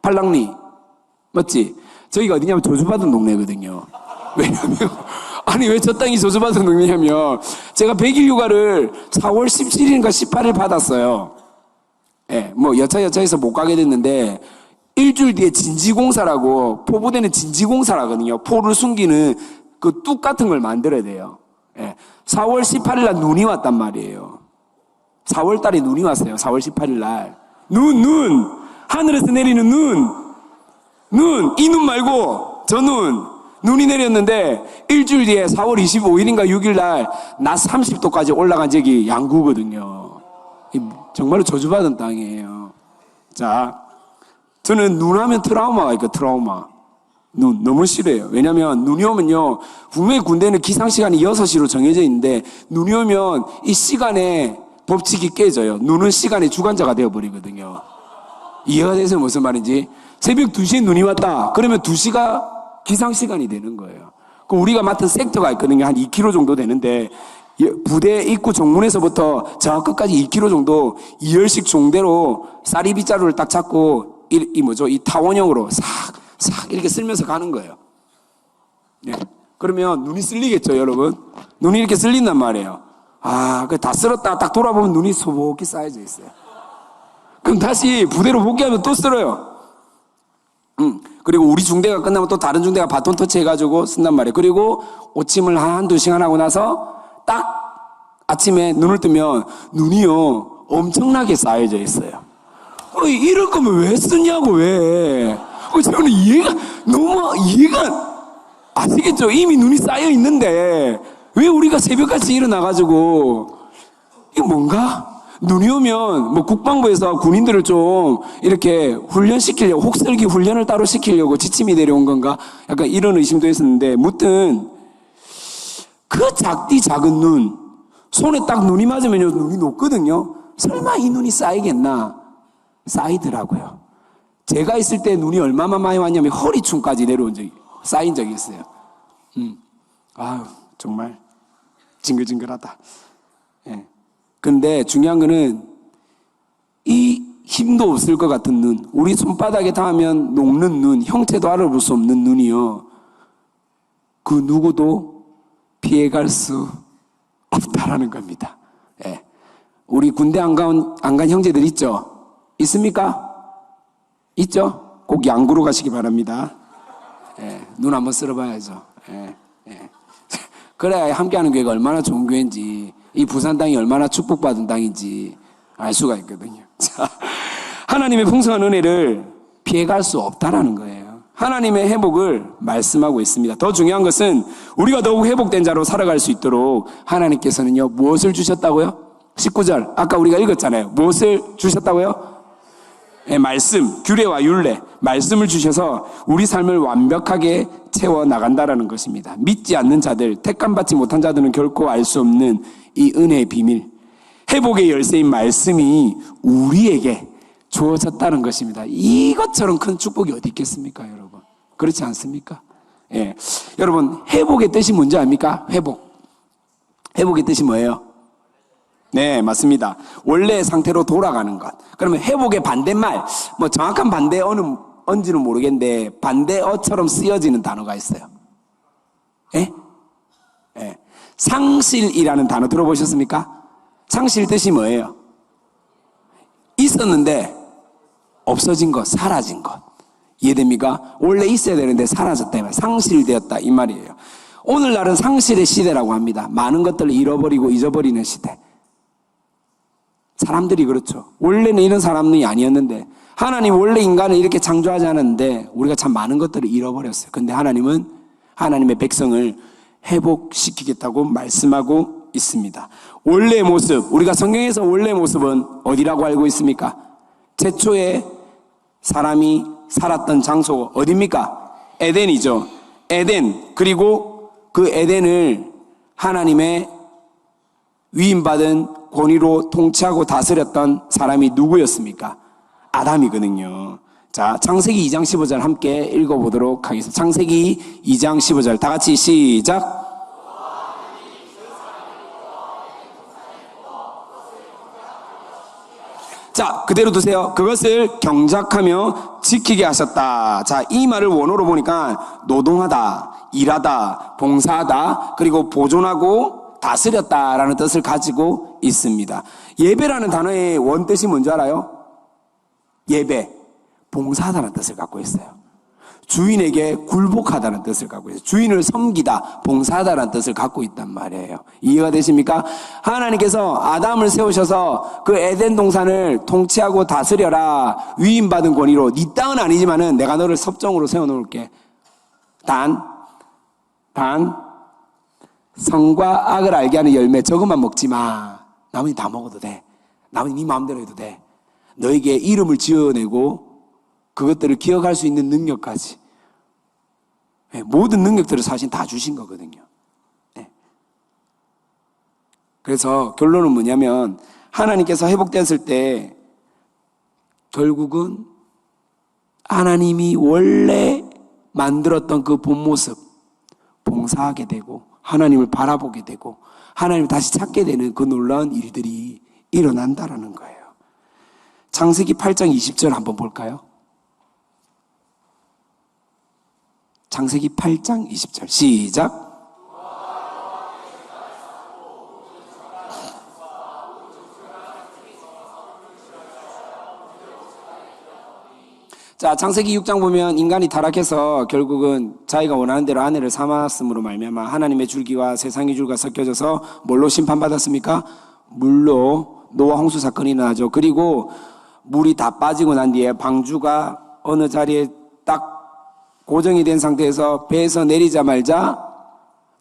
Speaker 1: 팔랑리. 맞지? 저희가 어디냐면 저주받은 동네거든요. 왜냐면 아니 왜 저 땅이 저주받은 동네냐면 제가 100일 휴가를 4월 17일인가 18일 받았어요. 예, 뭐 여차여차해서 못 가게 됐는데 일주일 뒤에 진지공사라고, 포부대는 진지공사라거든요. 포를 숨기는 그 뚝 같은 걸 만들어야 돼요. 예, 4월 18일 날 눈이 왔단 말이에요. 4월 달에 눈이 왔어요. 4월 18일 날 눈 하늘에서 내리는 눈, 이 눈 말고 저 눈이 내렸는데 일주일 뒤에 4월 25일인가 6일 날 낮 30도까지 올라간 적이 양구거든요. 정말로 저주받은 땅이에요. 자, 저는 눈 하면 트라우마가 있고 트라우마. 눈 너무 싫어요. 왜냐면 눈이 오면요, 분명히 군대는 기상시간이 6시로 정해져 있는데 눈이 오면 이 시간에 법칙이 깨져요. 눈은 시간의 주관자가 되어버리거든요. 이해가 돼서 무슨 말인지? 새벽 2시에 눈이 왔다. 그러면 2시가 기상시간이 되는 거예요. 우리가 맡은 섹터가 있거든요. 한 2km 정도 되는데 부대 입구 정문에서부터 저 끝까지 2km 정도 2열씩 종대로 쌀이 빗자루를 딱 잡고 이 타원형으로 싹 이렇게 쓸면서 가는 거예요. 네. 그러면 눈이 쓸리겠죠, 여러분? 눈이 이렇게 쓸린단 말이에요. 다 쓸었다 딱 돌아보면 눈이 소복히 쌓여져 있어요. 그럼 다시 부대로 복귀하면 또 쓸어요. 그리고 우리 중대가 끝나면 또 다른 중대가 바톤 터치해가지고 쓴단 말이에요. 그리고 오침을 한두 시간 하고 나서 딱 아침에 눈을 뜨면 눈이요, 엄청나게 쌓여져 있어요. 이럴 거면 왜 쓰냐고, 왜. 저는 너무 이해가, 아시겠죠? 이미 눈이 쌓여 있는데, 왜 우리가 새벽같이 일어나가지고, 이거 뭔가? 눈이 오면, 국방부에서 군인들을 좀 이렇게 훈련시키려고, 혹설기 훈련을 따로 시키려고 지침이 내려온 건가? 약간 이런 의심도 했었는데, 무튼, 그 작은 눈, 손에 딱 눈이 맞으면요, 눈이 녹거든요? 설마 이 눈이 쌓이겠나? 쌓이더라고요. 제가 있을 때 눈이 얼마나 많이 왔냐면 허리춤까지 쌓인 적이 있어요. 정말 징글징글하다. 예. 근데 중요한 거는 이 힘도 없을 것 같은 눈, 우리 손바닥에 닿으면 녹는 눈, 형체도 알아볼 수 없는 눈이요. 그 누구도 피해갈 수 없다라는 겁니다. 예. 우리 군대 안 간 형제들 있죠? 있습니까? 있죠? 꼭 양구로 가시기 바랍니다. 예. 눈 한번 쓸어봐야죠. 예. 예. 그래야 함께하는 교회가 얼마나 좋은 교회인지, 이 부산 땅이 얼마나 축복받은 땅인지 알 수가 있거든요. 자, 하나님의 풍성한 은혜를 피해갈 수 없다라는 거예요. 하나님의 회복을 말씀하고 있습니다. 더 중요한 것은 우리가 더욱 회복된 자로 살아갈 수 있도록 하나님께서는요, 무엇을 주셨다고요? 19절, 아까 우리가 읽었잖아요. 무엇을 주셨다고요? 네, 말씀, 규례와 율례, 말씀을 주셔서 우리 삶을 완벽하게 채워나간다라는 것입니다. 믿지 않는 자들, 택감받지 못한 자들은 결코 알 수 없는 이 은혜의 비밀, 회복의 열쇠인 말씀이 우리에게 주어졌다는 것입니다. 이것처럼 큰 축복이 어디 있겠습니까, 여러분? 그렇지 않습니까? 예. 여러분, 회복의 뜻이 뭔지 압니까? 회복. 회복의 뜻이 뭐예요? 네, 맞습니다. 원래의 상태로 돌아가는 것. 그러면 회복의 반대말, 뭐 정확한 반대어는지는 모르겠는데 반대어처럼 쓰여지는 단어가 있어요. 예? 예. 상실이라는 단어 들어보셨습니까? 상실 뜻이 뭐예요? 있었는데 없어진 것, 사라진 것. 이해됩니까? 원래 있어야 되는데 사라졌다. 상실되었다 이 말이에요. 오늘날은 상실의 시대라고 합니다. 많은 것들을 잃어버리고 잊어버리는 시대. 사람들이 그렇죠. 원래는 이런 사람이 아니었는데 하나님 원래 인간을 이렇게 창조하지 않았는데 우리가 참 많은 것들을 잃어버렸어요. 근데 하나님은 하나님의 백성을 회복시키겠다고 말씀하고 있습니다. 원래의 모습, 우리가 성경에서 원래의 모습은 어디라고 알고 있습니까? 최초에 사람이 살았던 장소 어디입니까? 에덴이죠. 에덴. 그리고 그 에덴을 하나님의 위임받은 권위로 통치하고 다스렸던 사람이 누구였습니까? 아담이거든요. 자, 창세기 2장 15절 함께 읽어보도록 하겠습니다. 창세기 2장 15절 다 같이 시작. 자, 그대로 두세요. 그것을 경작하며 지키게 하셨다. 자, 이 말을 원어로 보니까 노동하다, 일하다, 봉사하다, 그리고 보존하고 다스렸다라는 뜻을 가지고 있습니다. 예배라는 단어의 원뜻이 뭔지 알아요? 예배, 봉사하다는 뜻을 갖고 있어요. 주인에게 굴복하다는 뜻을 갖고 있어요. 주인을 섬기다, 봉사하다는 뜻을 갖고 있단 말이에요. 이해가 되십니까? 하나님께서 아담을 세우셔서 그 에덴 동산을 통치하고 다스려라. 위임받은 권위로 네 땅은 아니지만은 내가 너를 섭정으로 세워놓을게. 단 성과 악을 알게 하는 열매 저것만 먹지 마. 나머지 다 먹어도 돼. 나머지 네 마음대로 해도 돼. 너에게 이름을 지어내고 그것들을 기억할 수 있는 능력까지. 모든 능력들을 사실 다 주신 거거든요. 그래서 결론은 뭐냐면 하나님께서 회복되었을 때 결국은 하나님이 원래 만들었던 그 본 모습 봉사하게 되고 하나님을 바라보게 되고 하나님을 다시 찾게 되는 그 놀라운 일들이 일어난다라는 거예요. 창세기 8장 20절 한번 볼까요? 창세기 8장 20절 시작. 자, 창세기 6장 보면 인간이 타락해서 결국은 자기가 원하는 대로 아내를 삼았음으로 말미암아 하나님의 줄기와 세상의 줄과 섞여져서 뭘로 심판받았습니까? 물로 노아 홍수 사건이 일어나죠. 그리고 물이 다 빠지고 난 뒤에 방주가 어느 자리에 딱 고정이 된 상태에서 배에서 내리자마자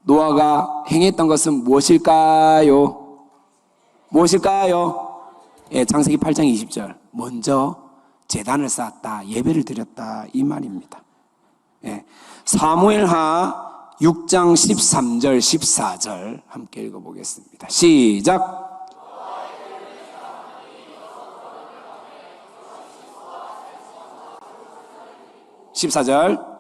Speaker 1: 노아가 행했던 것은 무엇일까요? 무엇일까요? 예, 창세기 8장 20절. 먼저 제단을 쌓았다, 예배를 드렸다 이 말입니다. 예. 사무엘하 6장 13절 14절 함께 읽어보겠습니다. 시작. (14절)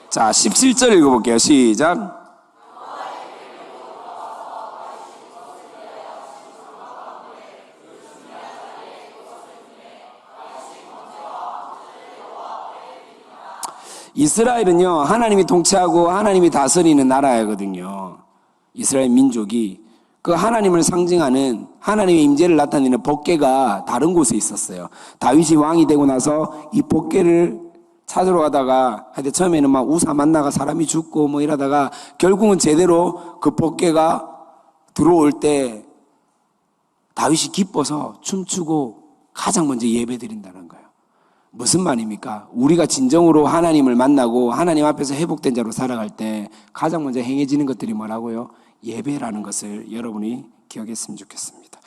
Speaker 1: 자, 17절 읽어볼게요. 시작. 이스라엘은요, 하나님이 통치하고 하나님이 다스리는 나라거든요. 이스라엘 민족이 그 하나님을 상징하는 하나님의 임재를 나타내는 법궤가 다른 곳에 있었어요. 다윗이 왕이 되고 나서 이 법궤를 찾으러 가다가 하여튼 처음에는 막 우사 만나가 사람이 죽고 뭐 이러다가 결국은 제대로 그 법궤가 들어올 때 다윗이 기뻐서 춤추고 가장 먼저 예배 드린다는 거예요. 무슨 말입니까? 우리가 진정으로 하나님을 만나고 하나님 앞에서 회복된 자로 살아갈 때 가장 먼저 행해지는 것들이 뭐라고요? 예배라는 것을 여러분이 기억했으면 좋겠습니다.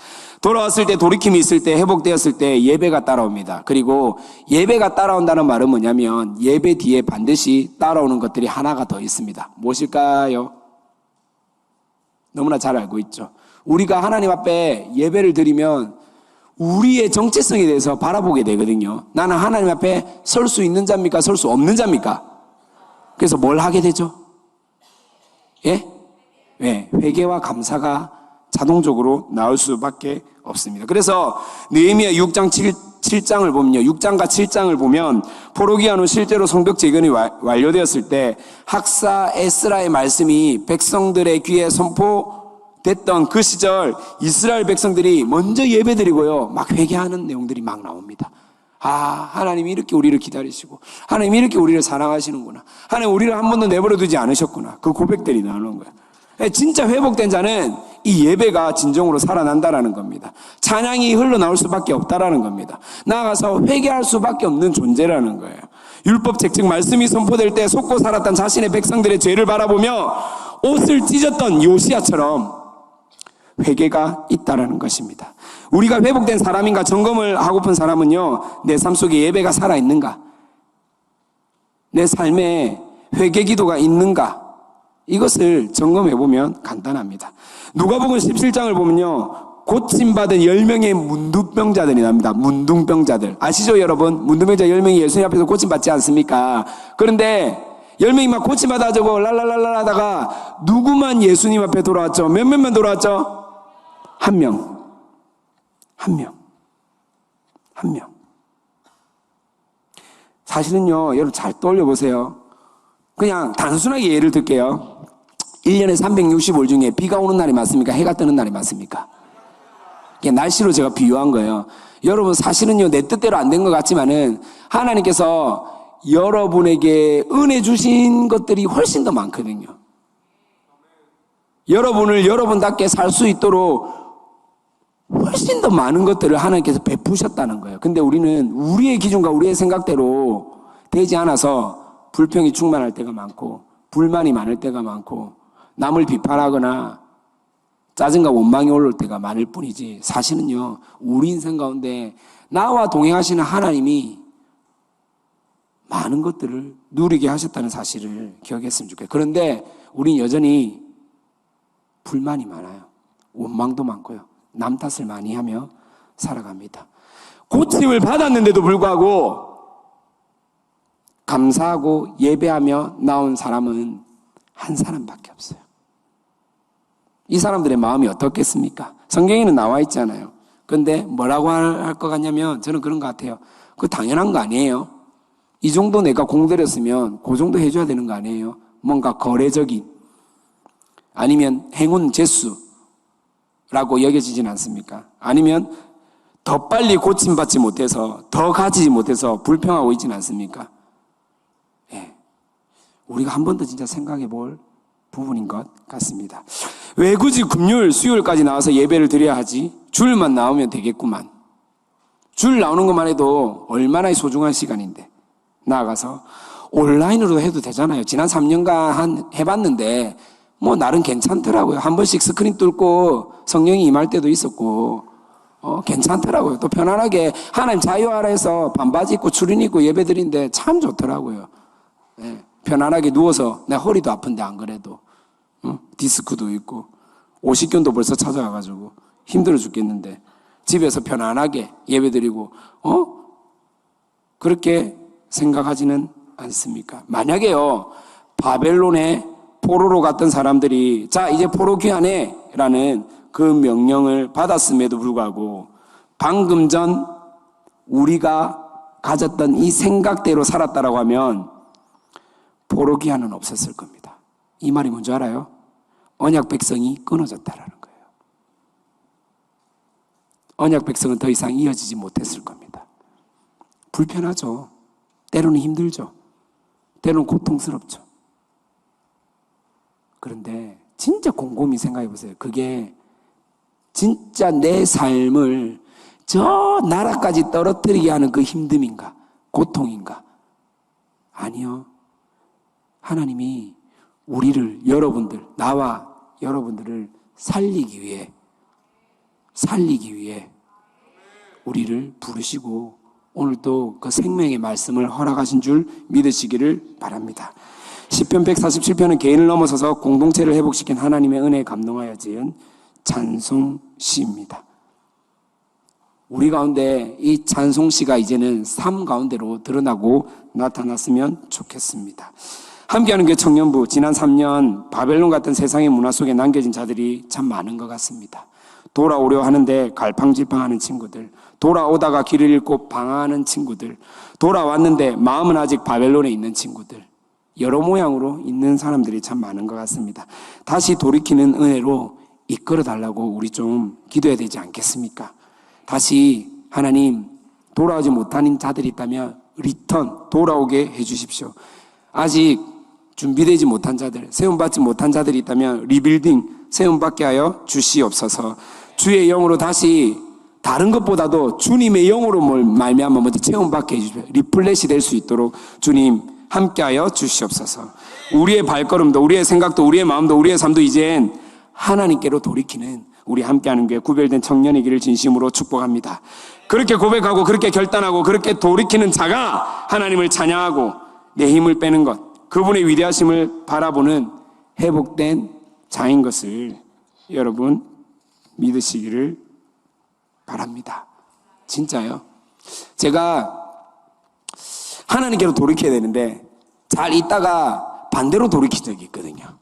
Speaker 1: 돌아왔을 때, 돌이킴이 있을 때, 회복되었을 때 예배가 따라옵니다. 그리고 예배가 따라온다는 말은 뭐냐면 예배 뒤에 반드시 따라오는 것들이 하나가 더 있습니다. 무엇일까요? 너무나 잘 알고 있죠. 우리가 하나님 앞에 예배를 드리면 우리의 정체성에 대해서 바라보게 되거든요. 나는 하나님 앞에 설 수 있는 자입니까? 설 수 없는 자입니까? 그래서 뭘 하게 되죠? 예? 네, 회개와 감사가 자동적으로 나올 수밖에 없습니다. 그래서 느헤미야 6장 7장을 보면요. 6장과 7장을 보면 포로기한 후 실제로 성벽 재건이 완료되었을 때 학사 에스라의 말씀이 백성들의 귀에 선포됐던 그 시절 이스라엘 백성들이 먼저 예배드리고요. 막 회개하는 내용들이 막 나옵니다. 아, 하나님이 이렇게 우리를 기다리시고 하나님이 이렇게 우리를 사랑하시는구나. 하나님 우리를 한 번도 내버려 두지 않으셨구나. 그 고백들이 나오는 거예요. 진짜 회복된 자는 이 예배가 진정으로 살아난다라는 겁니다. 찬양이 흘러나올 수밖에 없다라는 겁니다. 나아가서 회개할 수밖에 없는 존재라는 거예요. 율법책 즉 말씀이 선포될 때 속고 살았던 자신의 백성들의 죄를 바라보며 옷을 찢었던 요시야처럼 회개가 있다라는 것입니다. 우리가 회복된 사람인가 점검을 하고픈 사람은요, 내 삶 속에 예배가 살아있는가, 내 삶에 회개 기도가 있는가, 이것을 점검해보면 간단합니다. 누가복음 17장을 보면요, 고침받은 10명의 문둥병자들이 납니다. 문둥병자들. 아시죠, 여러분? 문둥병자 10명이 예수님 앞에서 고침받지 않습니까? 그런데 10명이 막 고침받아가지고 랄랄랄랄 하다가 누구만 예수님 앞에 돌아왔죠? 몇 명만 돌아왔죠? 한 명. 한 명. 한 명. 사실은요, 여러분 잘 떠올려보세요. 그냥 단순하게 예를 들게요. 1년에 365일 중에 비가 오는 날이 맞습니까? 해가 뜨는 날이 맞습니까? 날씨로 제가 비유한 거예요. 여러분 사실은요, 내 뜻대로 안 된 것 같지만은 하나님께서 여러분에게 은혜 주신 것들이 훨씬 더 많거든요. 여러분을 여러분답게 살 수 있도록 훨씬 더 많은 것들을 하나님께서 베푸셨다는 거예요. 근데 우리는 우리의 기준과 우리의 생각대로 되지 않아서 불평이 충만할 때가 많고 불만이 많을 때가 많고 남을 비판하거나 짜증과 원망이 올라올 때가 많을 뿐이지, 사실은요, 우리 인생 가운데 나와 동행하시는 하나님이 많은 것들을 누리게 하셨다는 사실을 기억했으면 좋겠어요. 그런데 우린 여전히 불만이 많아요. 원망도 많고요. 남 탓을 많이 하며 살아갑니다. 고침을 받았는데도 불구하고 감사하고 예배하며 나온 사람은 한 사람밖에 없어요. 이 사람들의 마음이 어떻겠습니까? 성경에는 나와 있잖아요. 그런데 뭐라고 할 것 같냐면 저는 그런 것 같아요. 그거 당연한 거 아니에요? 이 정도 내가 공들였으면 그 정도 해줘야 되는 거 아니에요? 뭔가 거래적인 아니면 행운 재수라고 여겨지진 않습니까? 아니면 더 빨리 고침받지 못해서 더 가지지 못해서 불평하고 있진 않습니까? 예. 우리가 한 번 더 진짜 생각해 볼 부분인 것 같습니다. 왜 굳이 금요일, 수요일까지 나와서 예배를 드려야 하지? 줄만 나오면 되겠구만. 줄 나오는 것만 해도 얼마나 소중한 시간인데 나아가서 온라인으로 해도 되잖아요. 지난 3년간 해봤는데 뭐 나름 괜찮더라고요. 한 번씩 스크린 뚫고 성령이 임할 때도 있었고 괜찮더라고요. 또 편안하게 하나님 자유하라 해서 반바지 입고 추린 입고 예배 드리는데 참 좋더라고요. 네, 편안하게 누워서 내 허리도 아픈데 안 그래도 디스크도 있고 오십견도 벌써 찾아와가지고 힘들어 죽겠는데 집에서 편안하게 예배드리고 그렇게 생각하지는 않습니까? 만약에요, 바벨론에 포로로 갔던 사람들이 자 이제 포로 귀환해 라는 그 명령을 받았음에도 불구하고 방금 전 우리가 가졌던 이 생각대로 살았다라고 하면 포로 기한은 없었을 겁니다. 이 말이 뭔지 알아요? 언약 백성이 끊어졌다라는 거예요. 언약 백성은 더 이상 이어지지 못했을 겁니다. 불편하죠. 때로는 힘들죠. 때로는 고통스럽죠. 그런데 진짜 곰곰이 생각해 보세요. 그게 진짜 내 삶을 저 나라까지 떨어뜨리게 하는 그 힘듦인가? 고통인가? 아니요. 하나님이 우리를, 여러분들, 나와 여러분들을 살리기 위해 우리를 부르시고 오늘도 그 생명의 말씀을 허락하신 줄 믿으시기를 바랍니다. 시편 147편은 개인을 넘어서서 공동체를 회복시킨 하나님의 은혜에 감동하여 지은 찬송시입니다. 우리 가운데 이 찬송시가 이제는 삶 가운데로 드러나고 나타났으면 좋겠습니다. 함께하는 교회 청년부, 지난 3년 바벨론 같은 세상의 문화 속에 남겨진 자들이 참 많은 것 같습니다. 돌아오려 하는데 갈팡질팡하는 친구들, 돌아오다가 길을 잃고 방황하는 친구들, 돌아왔는데 마음은 아직 바벨론에 있는 친구들, 여러 모양으로 있는 사람들이 참 많은 것 같습니다. 다시 돌이키는 은혜로 이끌어 달라고 우리 좀 기도해야 되지 않겠습니까? 다시 하나님, 돌아오지 못하는 자들이 있다면 리턴, 돌아오게 해주십시오. 아직 준비되지 못한 자들, 세움받지 못한 자들이 있다면 리빌딩, 세움받게 하여 주시옵소서. 주의 영으로 다시 다른 것보다도 주님의 영으로 말미암아 먼저 체험받게 해주십시오. 리플렛이 될 수 있도록 주님 함께하여 주시옵소서. 우리의 발걸음도, 우리의 생각도, 우리의 마음도, 우리의 삶도 이젠 하나님께로 돌이키는 우리 함께하는 교회 구별된 청년이기를 진심으로 축복합니다. 그렇게 고백하고 그렇게 결단하고 그렇게 돌이키는 자가 하나님을 찬양하고 내 힘을 빼는 것, 그분의 위대하심을 바라보는 회복된 자인 것을 여러분 믿으시기를 바랍니다. 진짜요. 제가 하나님께로 돌이켜야 되는데 잘 있다가 반대로 돌이킨 적이 있거든요.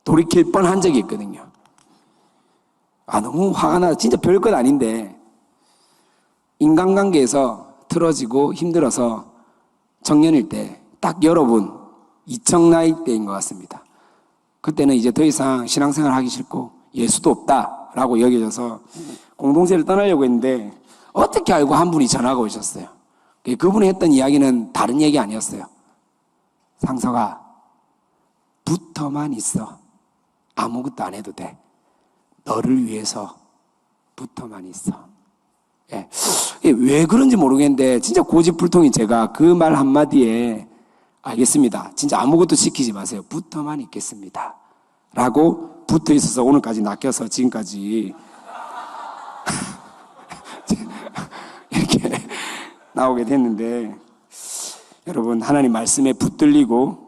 Speaker 1: 돌이킬 뻔한 적이 있거든요. 너무 화가 나. 진짜 별것 아닌데 인간관계에서 틀어지고 힘들어서 청년일 때 딱 여러분 2000 나이 때인 것 같습니다. 그때는 이제 더 이상 신앙생활 하기 싫고 예수도 없다라고 여겨져서 공동체를 떠나려고 했는데 어떻게 알고 한 분이 전화가 오셨어요. 그분이 했던 이야기는 다른 얘기 아니었어요. 상석아, 붙어만 있어. 아무것도 안 해도 돼. 너를 위해서 붙어만 있어. 예. 왜 그런지 모르겠는데 진짜 고집불통인 제가 그 말 한마디에 알겠습니다. 진짜 아무것도 시키지 마세요. 붙어만 있겠습니다. 라고 붙어 있어서 오늘까지 낚여서 지금까지 이렇게 나오게 됐는데 여러분 하나님 말씀에 붙들리고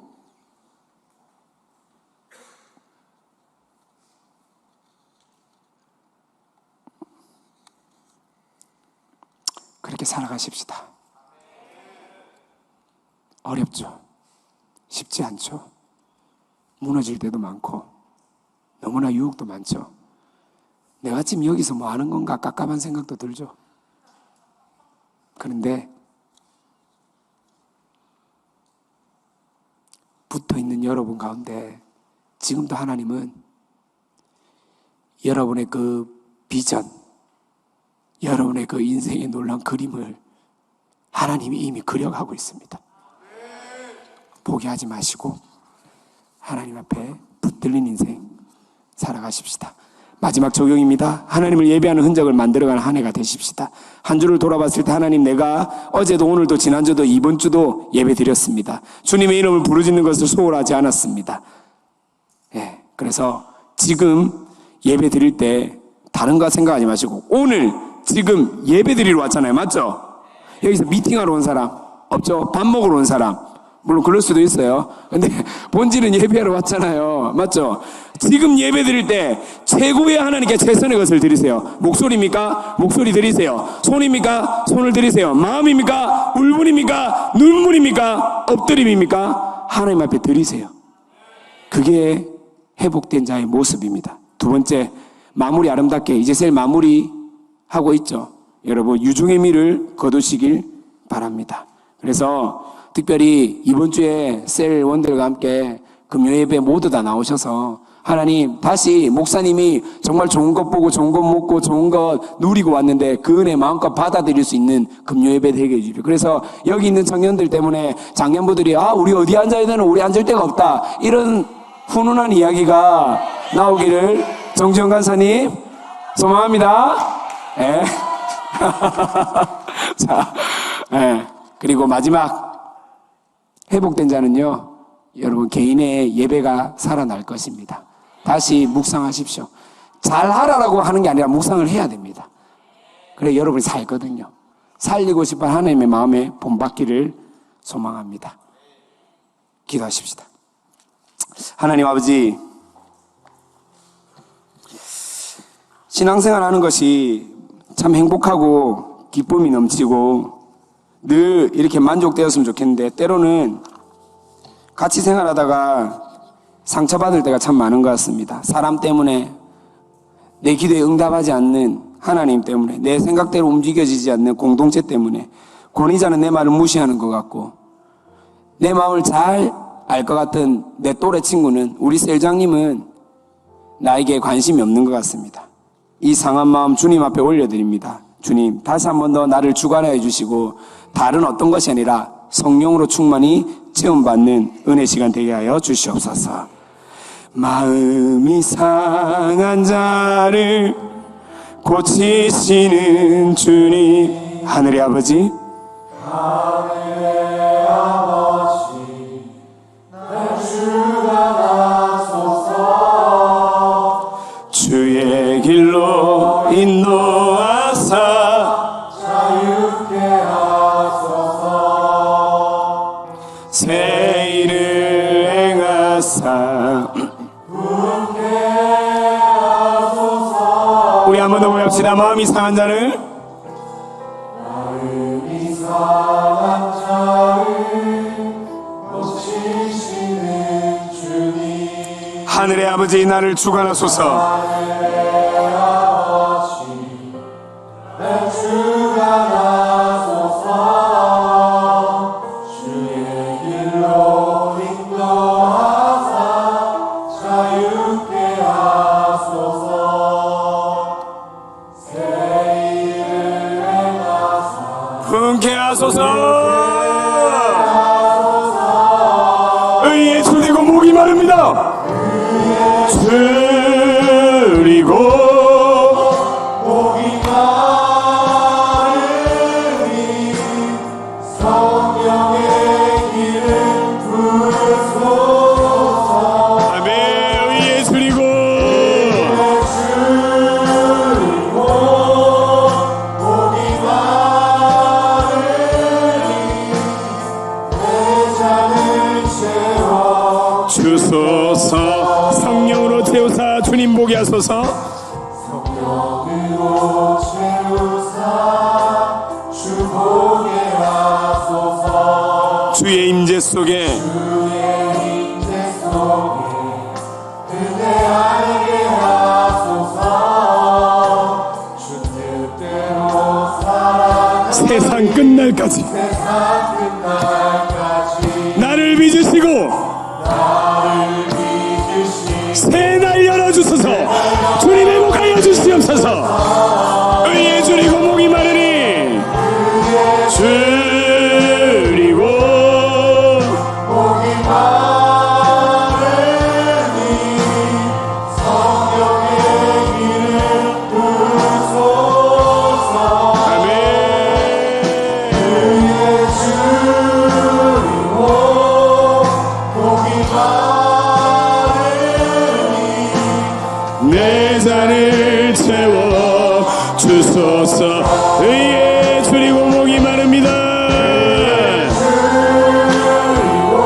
Speaker 1: 그렇게 살아가십시다. 어렵죠. 쉽지 않죠. 무너질 때도 많고 너무나 유혹도 많죠. 내가 지금 여기서 뭐 하는 건가 깝깝한 생각도 들죠. 그런데 붙어있는 여러분 가운데 지금도 하나님은 여러분의 그 비전, 여러분의 그 인생의 놀라운 그림을 하나님이 이미 그려가고 있습니다. 포기하지 마시고 하나님 앞에 붙들린 인생 살아가십시다. 마지막 적용입니다. 하나님을 예배하는 흔적을 만들어가는 한 해가 되십시다. 한 주를 돌아봤을 때 하나님, 내가 어제도 오늘도 지난주도 이번 주도 예배 드렸습니다. 주님의 이름을 부르짖는 것을 소홀하지 않았습니다. 예, 그래서 지금 예배 드릴 때 다른 거 생각하지 마시고 오늘 지금 예배 드리러 왔잖아요. 맞죠? 여기서 미팅하러 온 사람 없죠? 밥 먹으러 온 사람, 물론 그럴 수도 있어요. 근데 본질은 예배하러 왔잖아요. 맞죠? 지금 예배 드릴 때 최고의 하나님께 최선의 것을 드리세요. 목소리입니까? 목소리 드리세요. 손입니까? 손을 드리세요. 마음입니까? 울분입니까? 눈물입니까? 엎드림입니까? 하나님 앞에 드리세요. 그게 회복된 자의 모습입니다. 두 번째, 마무리 아름답게 이제셀 마무리하고 있죠. 여러분 유중의 미를 거두시길 바랍니다. 그래서 특별히 이번 주에 셀 원들과 함께 금요 예배 모두 다 나오셔서 하나님 다시 목사님이 정말 좋은 것 보고 좋은 것 먹고 좋은 것 누리고 왔는데 그 은혜 마음껏 받아들일 수 있는 금요 예배 되게 해주십시오. 그래서 여기 있는 청년들 때문에 장년부들이 우리 어디 앉아야 되나 우리 앉을 데가 없다 이런 훈훈한 이야기가 나오기를 정지영 간사님 소망합니다. 예. 자, 예. 그리고 마지막 회복된 자는요 여러분 개인의 예배가 살아날 것입니다. 다시 묵상하십시오. 잘하라고 하는 게 아니라 묵상을 해야 됩니다. 그래 여러분이 살거든요. 살리고 싶은 하나님의 마음에 본받기를 소망합니다. 기도하십시다. 하나님 아버지, 신앙생활 하는 것이 참 행복하고 기쁨이 넘치고 늘 이렇게 만족되었으면 좋겠는데 때로는 같이 생활하다가 상처받을 때가 참 많은 것 같습니다. 사람 때문에 내 기도에 응답하지 않는 하나님 때문에 내 생각대로 움직여지지 않는 공동체 때문에 권위자는 내 말을 무시하는 것 같고 내 마음을 잘 알 것 같은 내 또래 친구는 우리 셀장님은 나에게 관심이 없는 것 같습니다. 이 상한 마음 주님 앞에 올려드립니다. 주님 다시 한 번 더 나를 주관하여 주시고 다른 어떤 것이 아니라 성령으로 충만히 체험받는 은혜 시간 되게 하여 주시옵소서. 마음이 상한 자를 고치시는 주님 하늘의 아버지 날 주관하소서. 주의 길로 인도하사 자유케 하소서. 새 일을 행하사 부흥케 하소서. 우리 한 번 더 고합시다. 마음이 상한 자를 고치시는 주님 하늘의 아버지 나를 주관하소서. 날 주관하소서. 주의 길로 인도하사 자유케 하소서. 새 일을 행하사 부흥케 하소서. 의에 줄이고 목이 마릅니다. 줄이고 목이 마르니 성령의 길을 부소서. 아멘. 의에 줄이고 목이 마르니 내 잔을 채워 주소서. 성령으로 채우사 주님 보게 하소서. 성령으로 채우사 주 보게 하소서. 주의 임재 속에 그대 알게 하소서. 주 뜻대로 살아가 세상 끝날까지 나를 빚으시고 새 날 열어주소서. 주님 회복하여 주시옵소서. 의에 줄이고 목이 마르니 줄이고 목이 마르니 성령의 길을 부소서. 아멘. 의에 줄이고 목이 내 잔을 채워 주소서. 의에 줄이고 목이 마릅니다. 줄이고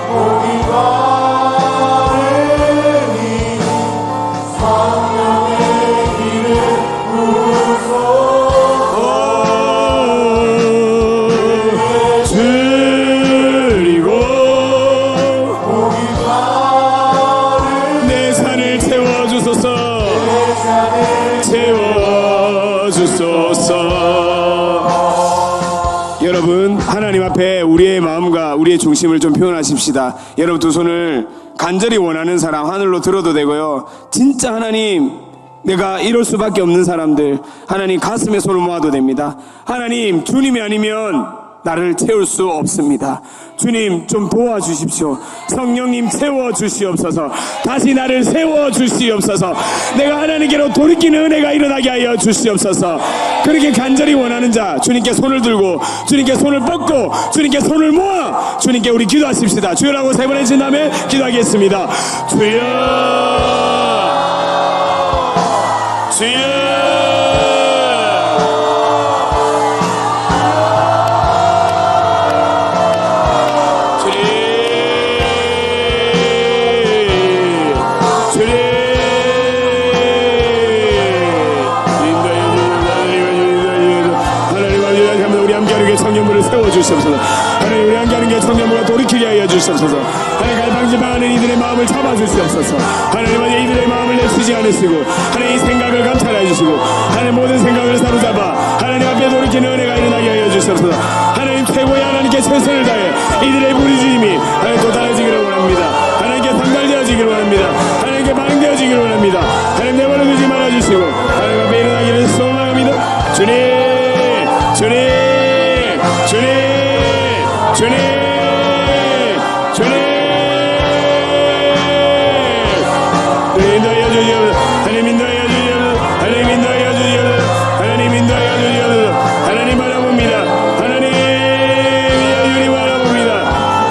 Speaker 1: 목이 마르니 성령의 길을 부소서. 줄이고 목이 내 잔을 채워주소서. 채워주소서. 여러분, 하나님 앞에 우리의 마음과 우리의 중심을 좀 표현하십시다. 여러분, 두 손을 간절히 원하는 사람 하늘로 들어도 되고요. 진짜 하나님, 내가 이럴 수밖에 없는 사람들, 하나님 가슴에 손을 모아도 됩니다. 하나님, 주님이 아니면 나를 채울 수 없습니다. 주님, 좀 도와주십시오. 성령님, 채워주시옵소서. 다시 나를 세워주시옵소서. 내가 하나님께로 돌이키는 은혜가 일어나게 하여 주시옵소서. 그렇게 간절히 원하는 자, 주님께 손을 들고, 주님께 손을 뻗고, 주님께 손을 모아 주님께 우리 기도하십시다. 주여라고 세 번 해주신 다음에 기도하겠습니다. 주여, 주여, 주시옵소서. 하나님, 우리 함께하는 게 청년부가 돌이키게 하여 주시옵소서. 하나님, 갈팡질팡하는 이들의 마음을 잡아주시옵소서. 하나님, 이들의 마음을 내치지 않으시고, 하나님, 이 생각을 감찰해 주시고, 하나님, 모든 생각을 사로잡아 하나님 앞에 돌이키는 은혜가 일어나게 하여 주시옵소서. 하나님, 최고의 하나님께 최선을 다해 이들의 부르짖음이 하나님 도달해지기를 원합니다. 하나님께 상달되어지기를 원합니다. 하나님께 반응되어지기를 원합니다. 하나님, 내버려 두지 말아주시고 하나님 앞에 일어나기를 소망합니다. 주님, 주님, 주님, 주님, 주님, 인도하여 주시옵소서. 하나님, 인도하여 주시옵소서. 하나님, 인도하여 주시옵소서. 하나님, 인도하여 주시옵소서. 하나님 바라봅니다. 하나님, 위대한 주님 바라봅니다.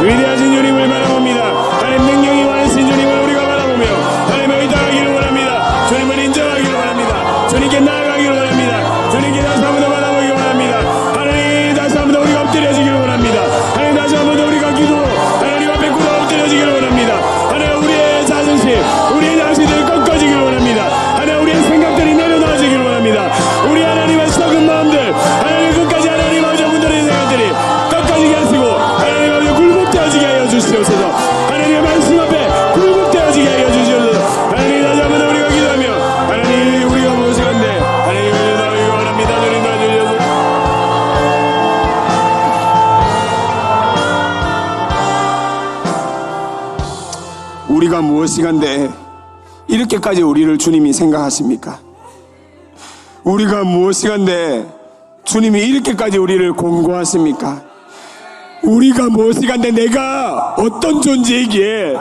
Speaker 1: 위대하신 주님을 바라봅니다. 하나님, 능력이 많으신 주님을 우리가 바라보며 하나님을 의탁하기를 원합니다. 주님을 인정하기를 원합니다. 주님께 나아가기를 원합니다. 주님께 다시 한번 더 바라보기를 원합니다. 하나님, 다시 한번 더 우리가 엎드려지기를 원합니다. 하나님, 다시 한번 더 우리가 기도 하나님 앞에 꿇어 엎드려지기를 원합니다. 하나님, 우리의 자존심, 우리의 양심들이 꺾어지기를 원합니다. 하나님, 우리의 생각들이 내려놔지기를 원합니다. 우리 하나님의 썩은 마음들, 하나님 끝까지 하나님 아버지 분들의 생각들이 꺾어지게 하시고 하나님 아버지 굴복되어지게 하여 주시옵소서. 하나님의 말씀 앞에 굴복되어지게 하여 주시옵소서. 하나님, 다시 한번 더 우리가 기도하며 하나님, 우리가 무엇이건데 하나님 나오기를 원합니다. 주님 도와주시옵소서. 우리가 무엇이간데 이렇게까지 우리를 주님이 생각하십니까? 우리가 무엇이간데 주님이 이렇게까지 우리를 공고하십니까? 우리가 무엇이간데 내가 어떤 존재이기에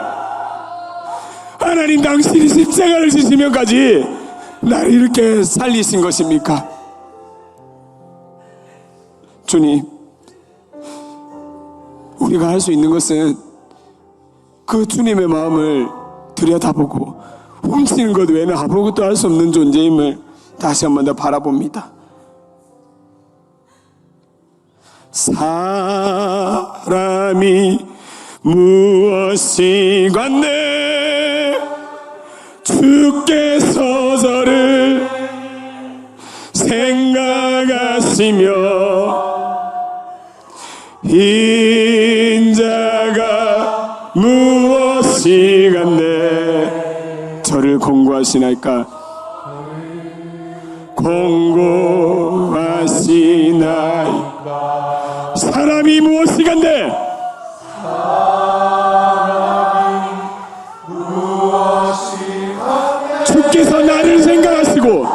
Speaker 1: 하나님 당신이 십자가를 지시면까지 나를 이렇게 살리신 것입니까? 주님, 우리가 할 수 있는 것은 그 주님의 마음을 들여다보고 훔치는 것 외에는 아무것도 할 수 없는 존재임을 다시 한 번 더 바라봅니다. 사람이 무엇이간데 주께서 저를 생각하시며 인자가 무엇이간데 저를 공고하시나이까? 공고하시나이까? 사람이 무엇이간데 주께서 나를 생각하시고